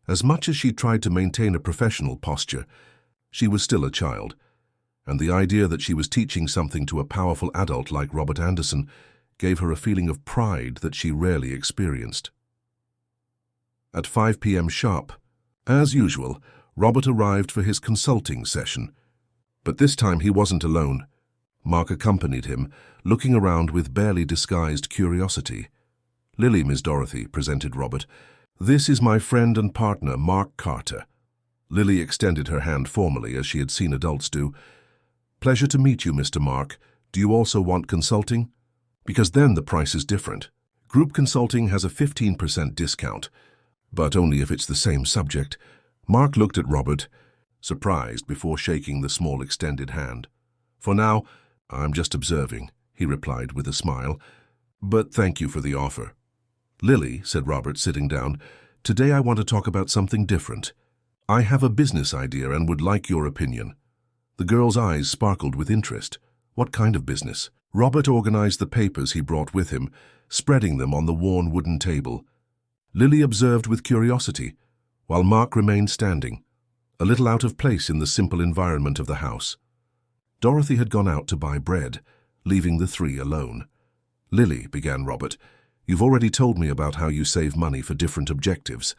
Speaker 1: As much as she tried to maintain a professional posture, she was still a child, and the idea that she was teaching something to a powerful adult like Robert Anderson gave her a feeling of pride that she rarely experienced. At 5 p.m. sharp, as usual, Robert arrived for his consulting session. But this time he wasn't alone. Mark accompanied him, looking around with barely disguised curiosity. "Lily, Miss Dorothy," presented Robert. "This is my friend and partner, Mark Carter." Lily extended her hand formally, as she had seen adults do. "Pleasure to meet you, Mr. Mark. Do you also want consulting? Because then the price is different. Group consulting has a 15% discount, but only if it's the same subject." Mark looked at Robert, surprised before shaking the small extended hand. "For now, I'm just observing," he replied with a smile. "But thank you for the offer." "Lily," said Robert, sitting down, "today I want to talk about something different. I have a business idea and would like your opinion." The girl's eyes sparkled with interest. "What kind of business?" Robert organized the papers he brought with him, spreading them on the worn wooden table. Lily observed with curiosity, while Mark remained standing, a little out of place in the simple environment of the house. Dorothy had gone out to buy bread, leaving the three alone. "Lily," began Robert, "you've already told me about how you save money for different objectives.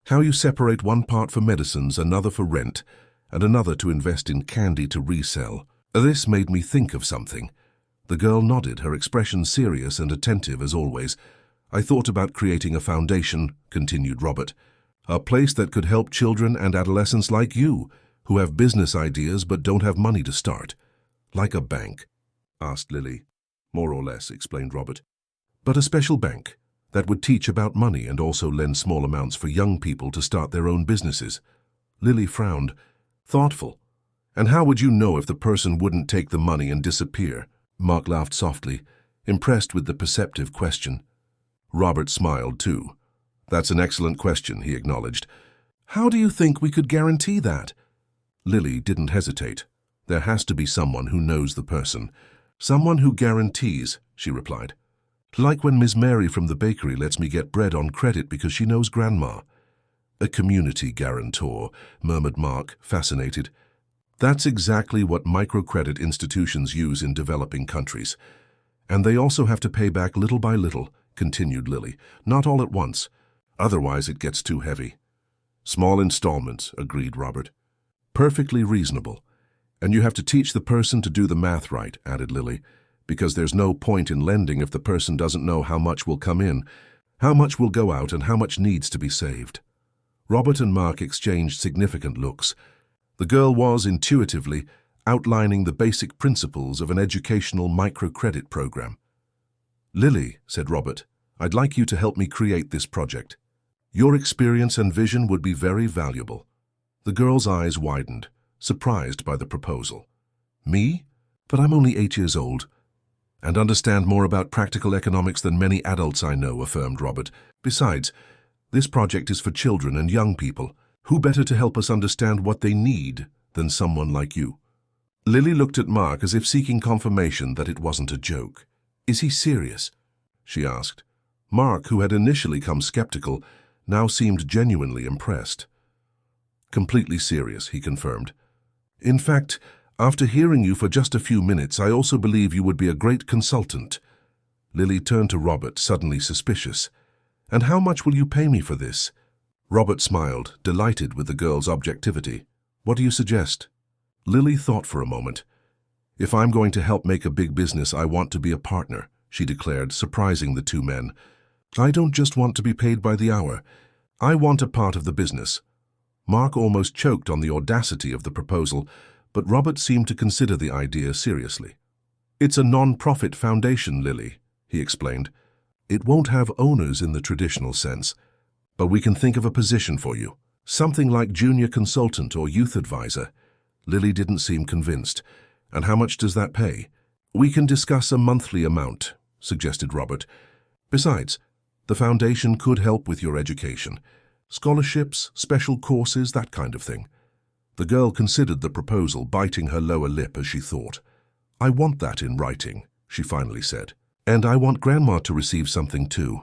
Speaker 1: How you separate one part for medicines, another for rent, and another to invest in candy to resell. This made me think of something." The girl nodded, her expression serious and attentive as always. "I thought about creating a foundation," continued Robert, "a place that could help children and adolescents like you, who have business ideas but don't have money to start." "Like a bank?" asked Lily. "More or less," explained Robert. "But a special bank that would teach about money and also lend small amounts for young people to start their own businesses." Lily frowned. "Thoughtful. And how would you know if the person wouldn't take the money and disappear?" Mark laughed softly, impressed with the perceptive question. Robert smiled too. "That's an excellent question," he acknowledged. "How do you think we could guarantee that?" Lily didn't hesitate. "There has to be someone who knows the person. Someone who guarantees," she replied. "Like when Miss Mary from the bakery lets me get bread on credit because she knows Grandma." "A community guarantor," murmured Mark, fascinated. "That's exactly what microcredit institutions use in developing countries. And they also have to pay back little by little," continued Lily, "not all at once. Otherwise it gets too heavy." "Small installments," agreed Robert. "Perfectly reasonable. And you have to teach the person to do the math right," added Lily, "because there's no point in lending if the person doesn't know how much will come in, how much will go out, and how much needs to be saved." Robert and Mark exchanged significant looks. The girl was, intuitively, outlining the basic principles of an educational microcredit program. "Lily," said Robert, "I'd like you to help me create this project. Your experience and vision would be very valuable." The girl's eyes widened, surprised by the proposal. "Me? But I'm only 8 years old. And understand more about practical economics than many adults I know," affirmed Robert. "Besides, this project is for children and young people. Who better to help us understand what they need than someone like you?" Lily looked at Mark as if seeking confirmation that it wasn't a joke. "Is he serious?" she asked. Mark, who had initially come skeptical, now seemed genuinely impressed. "Completely serious," he confirmed. "In fact, after hearing you for just a few minutes, I also believe you would be a great consultant." Lily turned to Robert, suddenly suspicious. "And how much will you pay me for this?" Robert smiled, delighted with the girl's objectivity. "What do you suggest?" Lily thought for a moment. "If I'm going to help make a big business, I want to be a partner," she declared, surprising the two men. "I don't just want to be paid by the hour. I want a part of the business." Mark almost choked on the audacity of the proposal, but Robert seemed to consider the idea seriously. "It's a non-profit foundation, Lily," he explained. "It won't have owners in the traditional sense, but we can think of a position for you. Something like junior consultant or youth advisor." Lily didn't seem convinced. "And how much does that pay?" "We can discuss a monthly amount," suggested Robert. "Besides, the foundation could help with your education. Scholarships, special courses, that kind of thing." The girl considered the proposal, biting her lower lip as she thought. "I want that in writing," she finally said. "And I want Grandma to receive something too.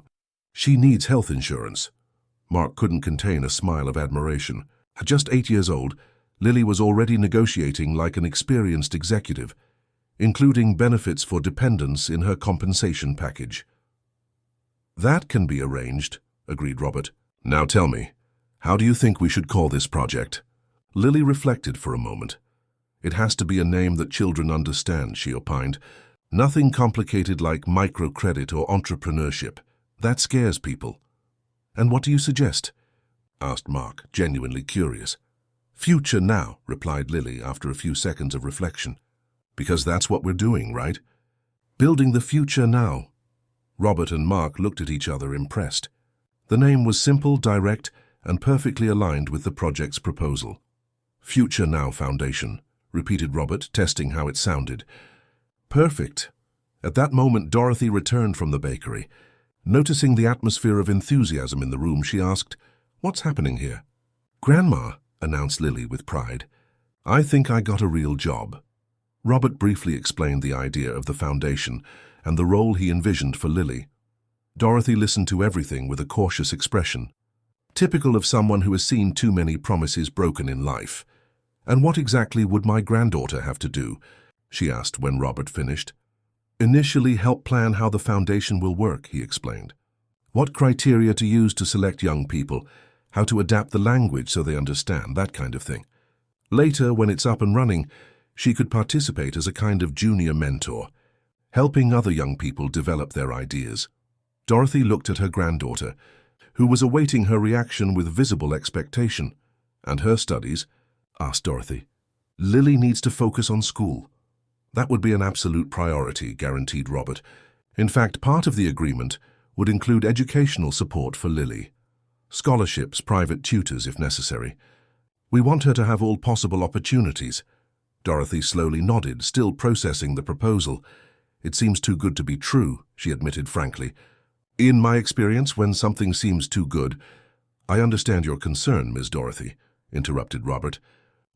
Speaker 1: She needs health insurance." Mark couldn't contain a smile of admiration. At just 8 years old, Lily was already negotiating like an experienced executive, including benefits for dependents in her compensation package. "That can be arranged," agreed Robert. "Now tell me, how do you think we should call this project?" Lily reflected for a moment. "It has to be a name that children understand," she opined. "Nothing complicated like microcredit or entrepreneurship. That scares people." "And what do you suggest?" asked Mark, genuinely curious. "Future Now," replied Lily after a few seconds of reflection. "Because that's what we're doing, right? Building the future now." Robert and Mark looked at each other, impressed. The name was simple, direct, and perfectly aligned with the project's proposal. "Future Now Foundation," repeated Robert, testing how it sounded. "Perfect." At that moment, Dorothy returned from the bakery. Noticing the atmosphere of enthusiasm in the room, she asked, "What's happening here?" "Grandma," announced Lily with pride, "I think I got a real job." Robert briefly explained the idea of the foundation and the role he envisioned for Lily. Dorothy listened to everything with a cautious expression, typical of someone who has seen too many promises broken in life. "And what exactly would my granddaughter have to do?" she asked when Robert finished. "Initially help plan how the foundation will work," he explained. "What criteria to use to select young people, how to adapt the language so they understand, that kind of thing. Later, when it's up and running, she could participate as a kind of junior mentor, helping other young people develop their ideas." Dorothy looked at her granddaughter, who was awaiting her reaction with visible expectation. "And her studies?" asked Dorothy. "Lily needs to focus on school." "That would be an absolute priority," guaranteed Robert. "In fact, part of the agreement would include educational support for Lily. Scholarships, private tutors if necessary. We want her to have all possible opportunities." Dorothy slowly nodded, still processing the proposal. "It seems too good to be true," she admitted frankly. "In my experience, when something seems too good—" "I understand your concern, Ms. Dorothy," interrupted Robert,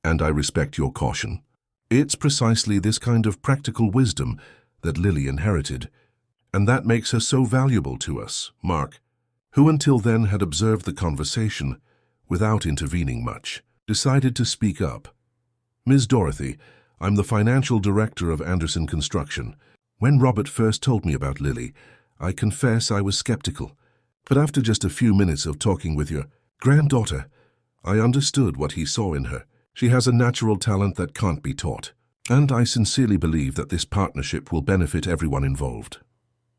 Speaker 1: "and I respect your caution. It's precisely this kind of practical wisdom that Lily inherited, and that makes her so valuable to us." Mark, who until then had observed the conversation without intervening much, decided to speak up. "Ms. Dorothy, I'm the financial director of Anderson Construction. When Robert first told me about Lily, I confess I was skeptical. But after just a few minutes of talking with your granddaughter, I understood what he saw in her. She has a natural talent that can't be taught. And I sincerely believe that this partnership will benefit everyone involved."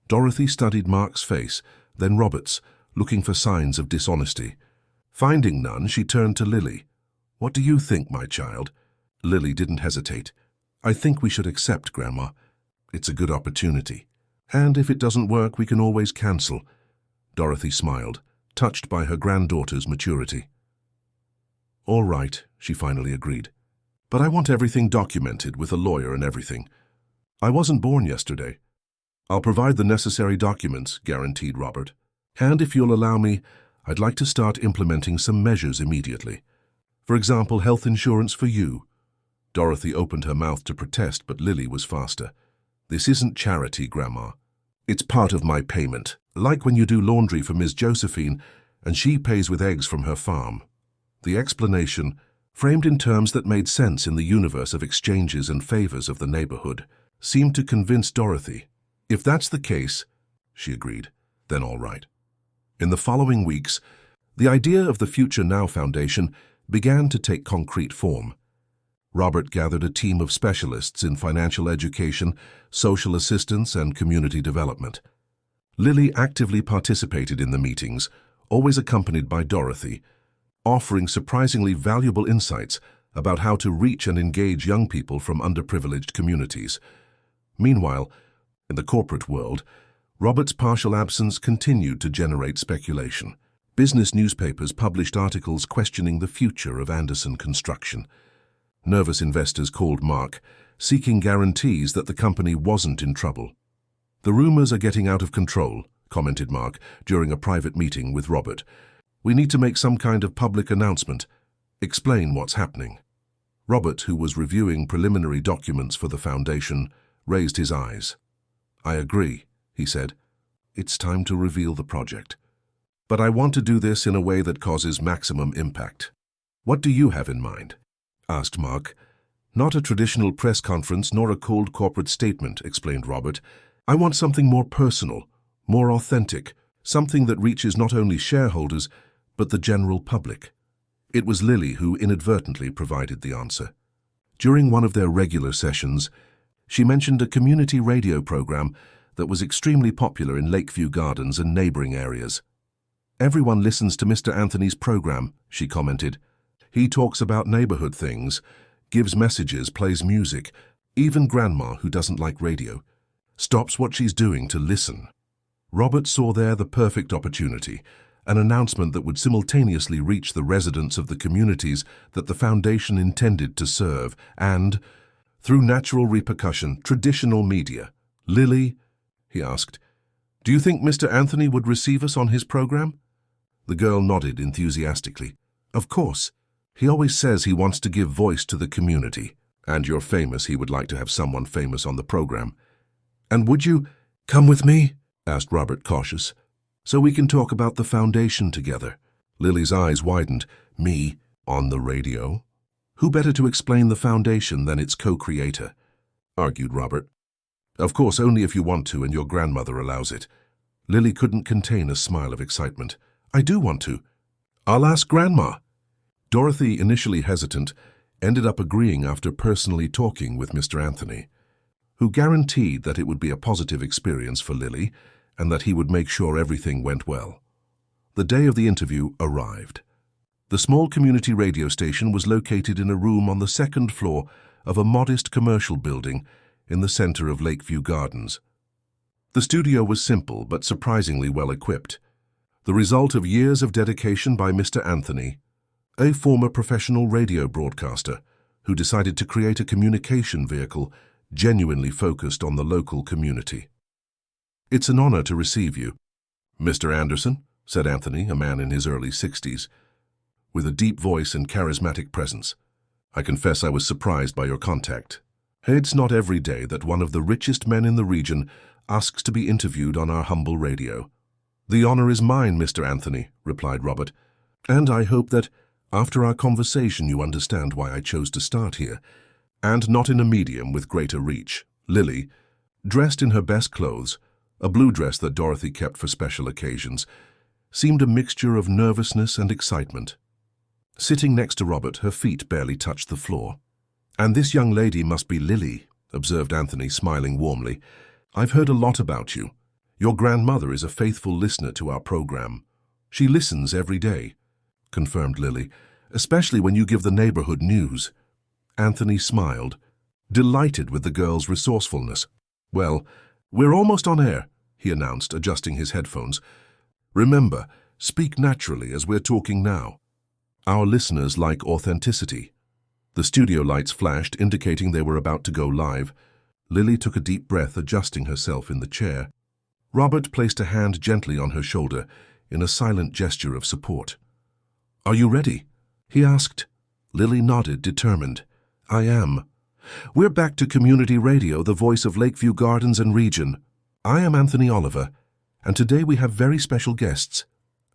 Speaker 1: Dorothy studied Mark's face, then Robert's, looking for signs of dishonesty. Finding none, she turned to Lily. "What do you think, my child?" Lily didn't hesitate. "I think we should accept, Grandma. It's a good opportunity. And if it doesn't work, we can always cancel." Dorothy smiled, touched by her granddaughter's maturity. "All right," she finally agreed. "But I want everything documented with a lawyer and everything. I wasn't born yesterday." "I'll provide the necessary documents," guaranteed Robert. "And if you'll allow me, I'd like to start implementing some measures immediately. For example, health insurance for you." Dorothy opened her mouth to protest, but Lily was faster. "This isn't charity, Grandma. It's part of my payment, like when you do laundry for Ms. Josephine and she pays with eggs from her farm." The explanation, framed in terms that made sense in the universe of exchanges and favors of the neighborhood, seemed to convince Dorothy. "If that's the case," she agreed, "then all right." In the following weeks, the idea of the Future Now Foundation began to take concrete form. Robert gathered a team of specialists in financial education, social assistance, and community development. Lily actively participated in the meetings, always accompanied by Dorothy, offering surprisingly valuable insights about how to reach and engage young people from underprivileged communities. Meanwhile, in the corporate world, Robert's partial absence continued to generate speculation. Business newspapers published articles questioning the future of Anderson Construction. Nervous investors called Mark, seeking guarantees that the company wasn't in trouble. "The rumors are getting out of control," commented Mark during a private meeting with Robert. "We need to make some kind of public announcement. Explain what's happening." Robert, who was reviewing preliminary documents for the foundation, raised his eyes. "I agree," he said. "It's time to reveal the project. But I want to do this in a way that causes maximum impact." "What do you have in mind?" asked Mark. "Not a traditional press conference nor a cold corporate statement," explained Robert. "I want something more personal, more authentic, something that reaches not only shareholders, but the general public." It was Lily who inadvertently provided the answer. During one of their regular sessions, she mentioned a community radio program that was extremely popular in Lakeview Gardens and neighboring areas. "Everyone listens to Mr. Anthony's program," she commented. "He talks about neighborhood things, gives messages, plays music. Even Grandma, who doesn't like radio, stops what she's doing to listen." Robert saw there the perfect opportunity, an announcement that would simultaneously reach the residents of the communities that the foundation intended to serve and, through natural repercussion, traditional media. "Lily," he asked, "do you think Mr. Anthony would receive us on his program?" The girl nodded enthusiastically. "Of course. He always says he wants to give voice to the community. And you're famous, he would like to have someone famous on the program." "And would you come with me?" asked Robert, cautious. "So we can talk about the foundation together." Lily's eyes widened. "Me? On the radio? Who better to explain the foundation than its co-creator?" argued Robert. "Of course, only if you want to and your grandmother allows it." Lily couldn't contain a smile of excitement. "I do want to. I'll ask Grandma." Dorothy, initially hesitant, ended up agreeing after personally talking with Mr. Anthony, who guaranteed that it would be a positive experience for Lily and that he would make sure everything went well. The day of the interview arrived. The small community radio station was located in a room on the second floor of a modest commercial building in the center of Lakeview Gardens. The studio was simple but surprisingly well equipped, the result of years of dedication by Mr. Anthony, a former professional radio broadcaster who decided to create a communication vehicle genuinely focused on the local community. "It's an honor to receive you, Mr. Anderson," said Anthony, a man in his early 60s, with a deep voice and charismatic presence. "I confess I was surprised by your contact. It's not every day that one of the richest men in the region asks to be interviewed on our humble radio." "The honor is mine, Mr. Anthony," replied Robert, "and I hope that after our conversation you understand why I chose to start here, and not in a medium with greater reach." Lily, dressed in her best clothes, a blue dress that Dorothy kept for special occasions, seemed a mixture of nervousness and excitement. Sitting next to Robert, her feet barely touched the floor. "And this young lady must be Lily," observed Anthony, smiling warmly. "I've heard a lot about you. Your grandmother is a faithful listener to our program. She listens every day." confirmed Lily, "especially when you give the neighborhood news." Anthony smiled, delighted with the girl's resourcefulness. "Well, we're almost on air," he announced, adjusting his headphones. "Remember, speak naturally as we're talking now. Our listeners like authenticity." The studio lights flashed, indicating they were about to go live. Lily took a deep breath, adjusting herself in the chair. Robert placed a hand gently on her shoulder in a silent gesture of support. "Are you ready?" he asked. Lily nodded, determined. "I am. We're back to community radio, the voice of Lakeview Gardens and region. I am Anthony Oliver, and today we have very special guests,"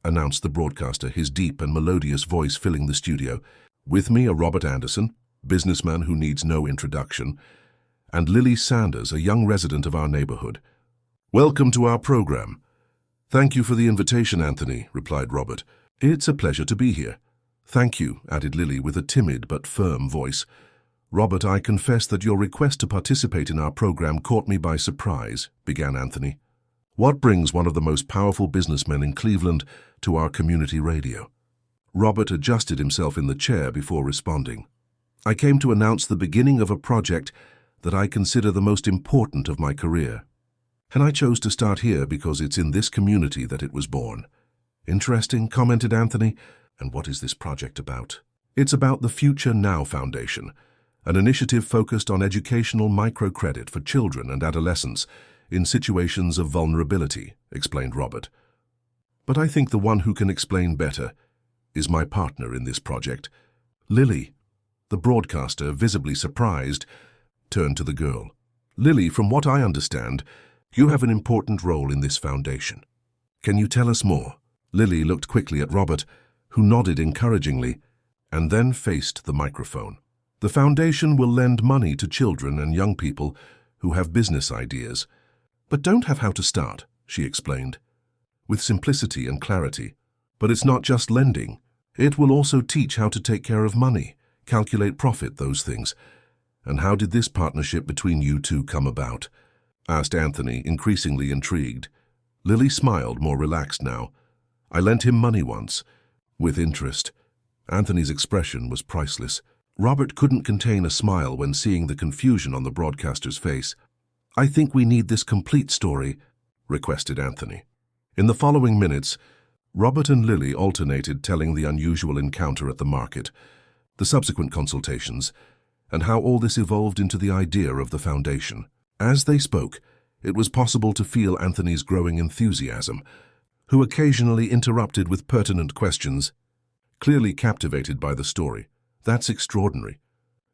Speaker 1: announced the broadcaster, his deep and melodious voice filling the studio. "With me are Robert Anderson, businessman who needs no introduction, and Lily Sanders, a young resident of our neighborhood. Welcome to our program." "Thank you for the invitation, Anthony," replied Robert. "It's a pleasure to be here." "Thank you," added Lily with a timid but firm voice. "Robert, I confess that your request to participate in our program caught me by surprise," began Anthony. "What brings one of the most powerful businessmen in Cleveland to our community radio?" Robert adjusted himself in the chair before responding. "I came to announce the beginning of a project that I consider the most important of my career. And I chose to start here because it's in this community that it was born." "Interesting," commented Anthony. "And what is this project about?" "It's about the Future Now Foundation, an initiative focused on educational microcredit for children and adolescents in situations of vulnerability," explained Robert. "But I think the one who can explain better is my partner in this project." Lily, the broadcaster, visibly surprised, turned to the girl. "Lily, from what I understand, you have an important role in this foundation. Can you tell us more?" Lily looked quickly at Robert, who nodded encouragingly, and then faced the microphone. "The foundation will lend money to children and young people who have business ideas, but don't have how to start," she explained, with simplicity and clarity. "But it's not just lending. It will also teach how to take care of money, calculate profit, those things." "And how did this partnership between you two come about?" asked Anthony, increasingly intrigued. Lily smiled, more relaxed now. "I lent him money once, with interest." Anthony's expression was priceless. Robert couldn't contain a smile when seeing the confusion on the broadcaster's face. "I think we need this complete story," requested Anthony. In the following minutes, Robert and Lily alternated telling the unusual encounter at the market, the subsequent consultations, and how all this evolved into the idea of the foundation. As they spoke, it was possible to feel Anthony's growing enthusiasm, who occasionally interrupted with pertinent questions, clearly captivated by the story. "That's extraordinary,"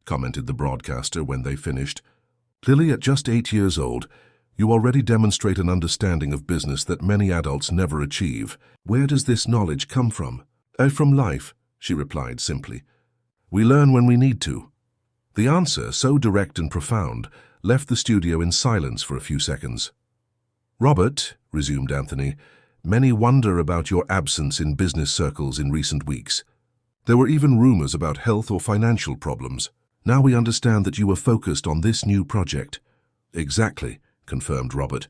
Speaker 1: commented the broadcaster when they finished. "Lily, at just 8 years old, you already demonstrate an understanding of business that many adults never achieve. Where does this knowledge come from?" From life," she replied simply. "We learn when we need to." The answer, so direct and profound, left the studio in silence for a few seconds. "Robert," resumed Anthony, "many wonder about your absence in business circles in recent weeks. There were even rumors about health or financial problems. Now we understand that you were focused on this new project." "Exactly," confirmed Robert.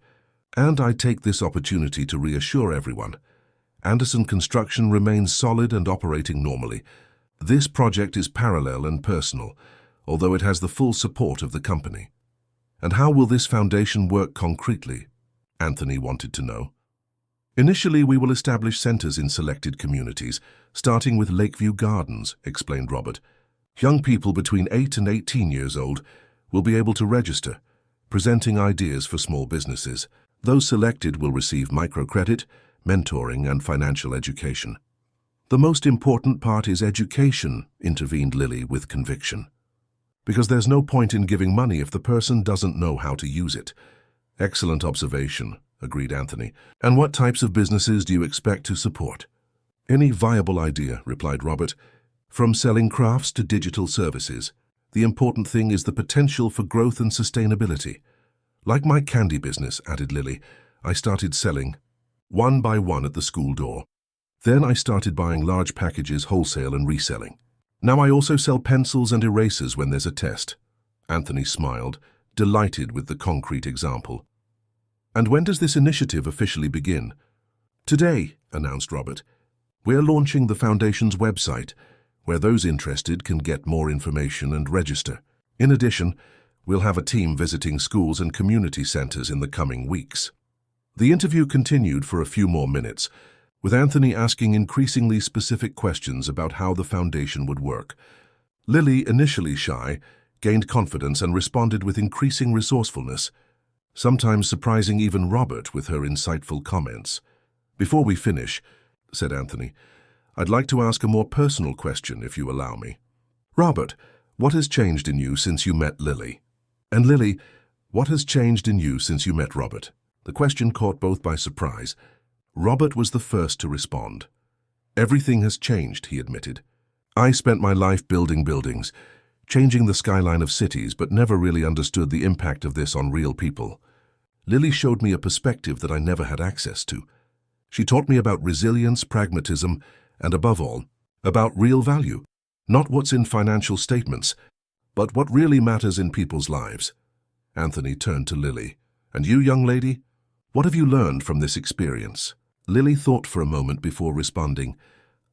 Speaker 1: "And I take this opportunity to reassure everyone. Anderson Construction remains solid and operating normally. This project is parallel and personal, although it has the full support of the company." "And how will this foundation work concretely?" Anthony wanted to know. "Initially, we will establish centers in selected communities, starting with Lakeview Gardens," explained Robert. "Young people between 8 and 18 years old will be able to register, presenting ideas for small businesses. Those selected will receive microcredit, mentoring, and financial education." "The most important part is education," intervened Lily with conviction. "Because there's no point in giving money if the person doesn't know how to use it." "Excellent observation," agreed Anthony. "And what types of businesses do you expect to support?" "Any viable idea," replied Robert. "From selling crafts to digital services. The important thing is the potential for growth and sustainability. Like my candy business," added Lily, "I started selling one by one at the school door. Then I started buying large packages wholesale and reselling. Now I also sell pencils and erasers when there's a test." Anthony smiled, delighted with the concrete example. "And when does this initiative officially begin?" "Today," announced Robert. We're launching the Foundation's website, where those interested can get more information and register. In addition, we'll have a team visiting schools and community centers in the coming weeks. The interview continued for a few more minutes, with Anthony asking increasingly specific questions about how the Foundation would work. Lily, initially shy, gained confidence and responded with increasing resourcefulness, sometimes surprising even Robert with her insightful comments. "Before we finish," said Anthony, "I'd like to ask a more personal question, if you allow me. Robert, what has changed in you since you met Lily? And Lily, what has changed in you since you met Robert?" The question caught both by surprise. Robert was the first to respond. "Everything has changed," he admitted. "I spent my life building buildings, changing the skyline of cities, but never really understood the impact of this on real people. Lily showed me a perspective that I never had access to. She taught me about resilience, pragmatism, and above all, about real value. Not what's in financial statements, but what really matters in people's lives." Anthony turned to Lily. "And you, young lady, what have you learned from this experience?" Lily thought for a moment before responding.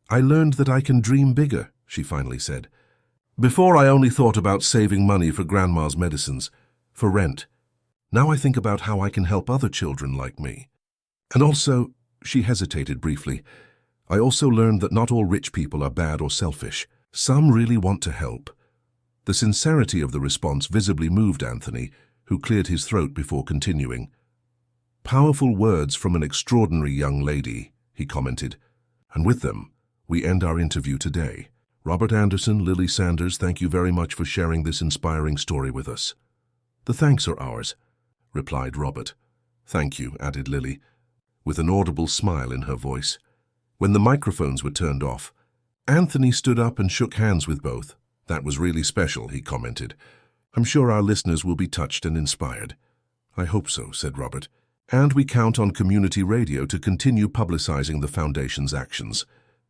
Speaker 1: "I learned that I can dream bigger," she finally said. "Before I only thought about saving money for grandma's medicines, for rent. Now I think about how I can help other children like me. And also," she hesitated briefly, "I also learned that not all rich people are bad or selfish. Some really want to help." The sincerity of the response visibly moved Anthony, who cleared his throat before continuing. "Powerful words from an extraordinary young lady," he commented. "And with them, we end our interview today. Robert Anderson, Lily Sanders, thank you very much for sharing this inspiring story with us." "The thanks are ours," replied Robert. "Thank you," added Lily, with an audible smile in her voice. When the microphones were turned off, Anthony stood up and shook hands with both. "That was really special," he commented. "I'm sure our listeners will be touched and inspired." "I hope so," said Robert. "And we count on community radio to continue publicizing the Foundation's actions."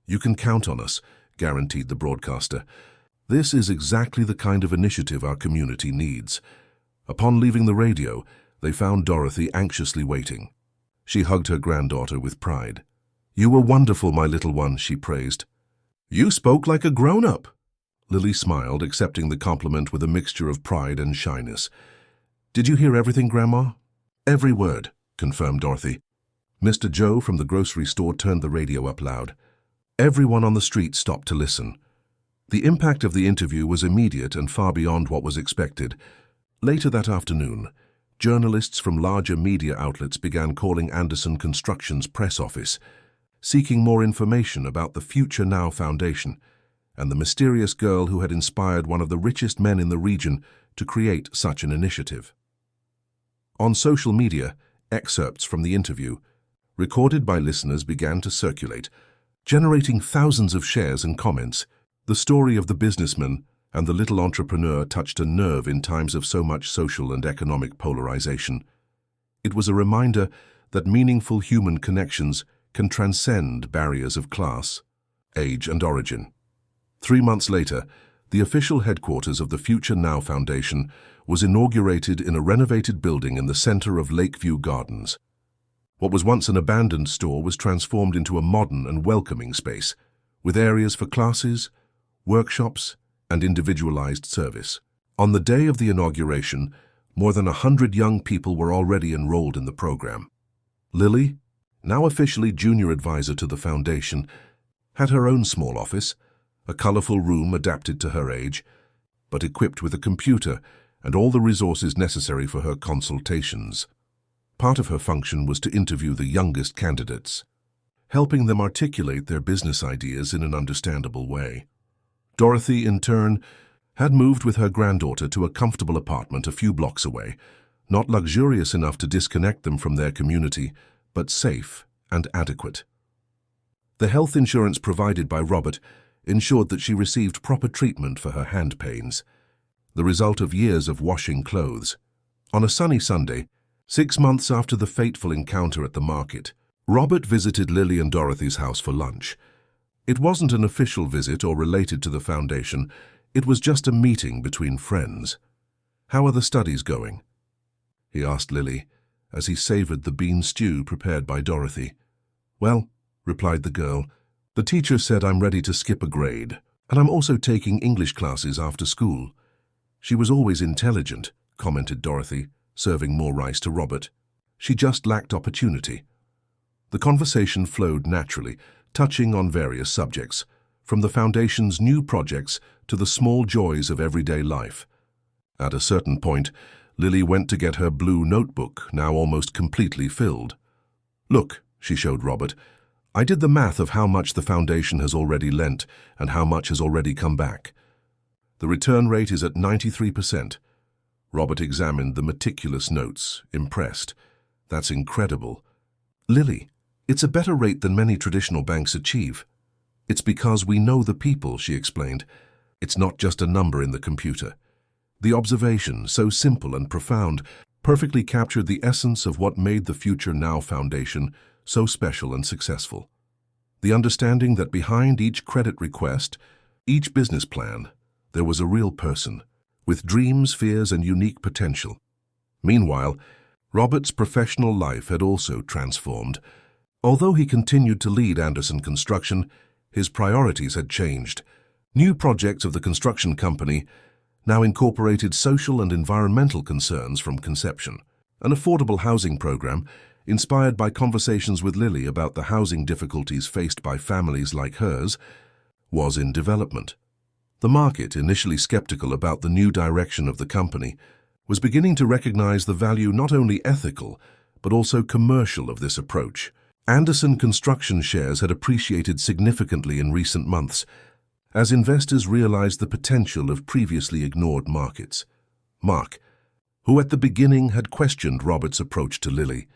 Speaker 1: "You can count on us," guaranteed the broadcaster. "This is exactly the kind of initiative our community needs." Upon leaving the radio, they found Dorothy anxiously waiting. She hugged her granddaughter with pride. "You were wonderful, my little one," she praised. "You spoke like a grown-up." Lily smiled, accepting the compliment with a mixture of pride and shyness. "Did you hear everything, Grandma?" "Every word," confirmed Dorothy. Mr. Joe from the grocery store turned the radio up loud. Everyone on the street stopped to listen. The impact of the interview was immediate and far beyond what was expected. Later that afternoon, journalists from larger media outlets began calling Anderson Construction's press office, seeking more information about the Future Now Foundation and the mysterious girl who had inspired one of the richest men in the region to create such an initiative. On social media, excerpts from the interview, recorded by listeners, began to circulate, generating thousands of shares and comments. The story of the businessman and the little entrepreneur touched a nerve in times of so much social and economic polarization. It was a reminder that meaningful human connections can transcend barriers of class, age, and origin. 3 months later, the official headquarters of the Future Now Foundation was inaugurated in a renovated building in the center of Lakeview Gardens. What was once an abandoned store was transformed into a modern and welcoming space, with areas for classes, workshops, and individualized service. On the day of the inauguration, more than 100 young people were already enrolled in the program. Lily, now officially junior advisor to the foundation, had her own small office, a colorful room adapted to her age, but equipped with a computer and all the resources necessary for her consultations. Part of her function was to interview the youngest candidates, helping them articulate their business ideas in an understandable way. Dorothy, in turn, had moved with her granddaughter to a comfortable apartment a few blocks away, not luxurious enough to disconnect them from their community, but safe and adequate. The health insurance provided by Robert ensured that she received proper treatment for her hand pains, the result of years of washing clothes. On a sunny Sunday, 6 months after the fateful encounter at the market, Robert visited Lily and Dorothy's house for lunch. It wasn't an official visit or related to the foundation. It was just a meeting between friends. "How are the studies going?" he asked Lily, as he savored the bean stew prepared by Dorothy. "Well," replied the girl, The teacher said I'm ready to skip a grade, and I'm also taking English classes after school. She was always intelligent, commented Dorothy, serving more rice to Robert. She just lacked opportunity. The conversation flowed naturally, touching on various subjects, from the Foundation's new projects to the small joys of everyday life. At a certain point, Lily went to get her blue notebook, now almost completely filled. Look, she showed Robert, I did the math of how much the Foundation has already lent and how much has already come back. The return rate is at 93%. Robert examined the meticulous notes, impressed. That's incredible. Lily, it's a better rate than many traditional banks achieve. It's because we know the people, she explained. It's not just a number in the computer. The observation, so simple and profound, perfectly captured the essence of what made the Future Now Foundation so special and successful. The understanding that behind each credit request, each business plan, there was a real person, with dreams, fears, and unique potential. Meanwhile, Robert's professional life had also transformed. Although he continued to lead Anderson Construction, his priorities had changed. New projects of the construction company now incorporated social and environmental concerns from conception. An affordable housing program, inspired by conversations with Lily about the housing difficulties faced by families like hers, was in development. The market, initially skeptical about the new direction of the company, was beginning to recognize the value not only ethical, but also commercial of this approach. Anderson Construction shares had appreciated significantly in recent months, as investors realized the potential of previously ignored markets. Mark, who at the beginning had questioned Robert's approach to Lily,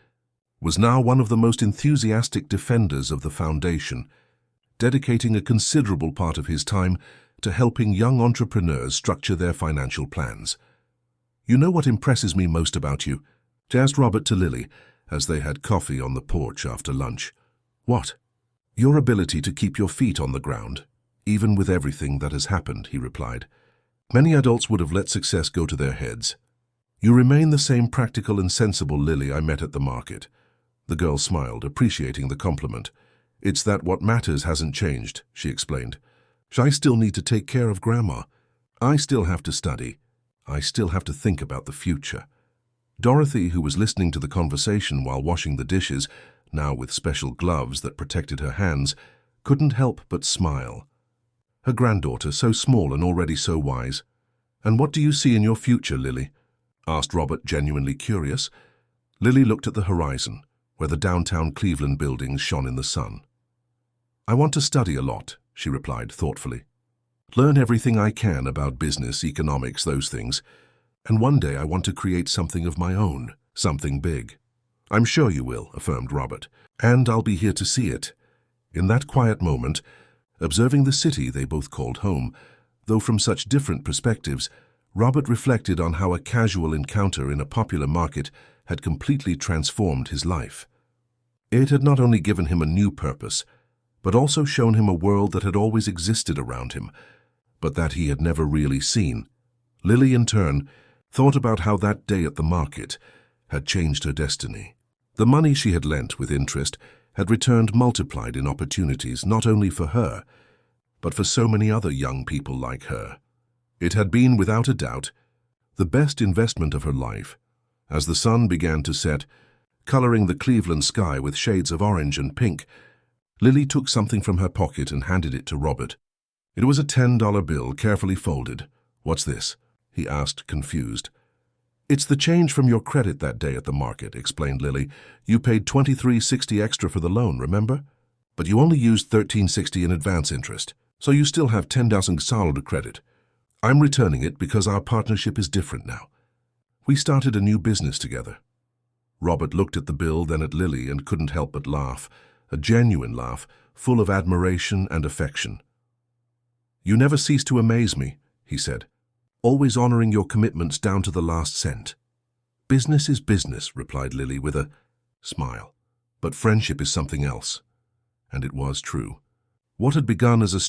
Speaker 1: was now one of the most enthusiastic defenders of the Foundation, dedicating a considerable part of his time to helping young entrepreneurs structure their financial plans. You know what impresses me most about you? Asked Robert to Lily, as they had coffee on the porch after lunch. What? Your ability to keep your feet on the ground, even with everything that has happened, he replied. Many adults would have let success go to their heads. You remain the same practical and sensible Lily I met at the market. The girl smiled, appreciating the compliment. It's that what matters hasn't changed, she explained. I still need to take care of Grandma. I still have to study. I still have to think about the future. Dorothy, who was listening to the conversation while washing the dishes, now with special gloves that protected her hands, couldn't help but smile. Her granddaughter, so small and already so wise. And what do you see in your future, Lily? Asked Robert, genuinely curious. Lily looked at the horizon, where the downtown Cleveland buildings shone in the sun. I want to study a lot, she replied thoughtfully. Learn everything I can about business, economics, those things. And one day I want to create something of my own, something big. I'm sure you will, affirmed Robert, and I'll be here to see it. In that quiet moment, observing the city they both called home, though from such different perspectives, Robert reflected on how a casual encounter in a popular market had completely transformed his life. It had not only given him a new purpose, but also shown him a world that had always existed around him, but that he had never really seen. Lily, in turn, thought about how that day at the market had changed her destiny. The money she had lent with interest had returned multiplied in opportunities not only for her, but for so many other young people like her. It had been, without a doubt, the best investment of her life. As the sun began to set, coloring the Cleveland sky with shades of orange and pink, Lily took something from her pocket and handed it to Robert. It was a $10 bill, carefully folded. What's this? He asked, confused. It's the change from your credit that day at the market, explained Lily. You paid $23.60 extra for the loan, remember? But you only used $13.60 in advance interest, so you still have $10,000 saldo credit. I'm returning it because our partnership is different now. We started a new business together. Robert looked at the bill, then at Lily, and couldn't help but laugh, a genuine laugh, full of admiration and affection. You never cease to amaze me, he said, always honoring your commitments down to the last cent. Business is business, replied Lily with a smile, but friendship is something else. And it was true. What had begun as a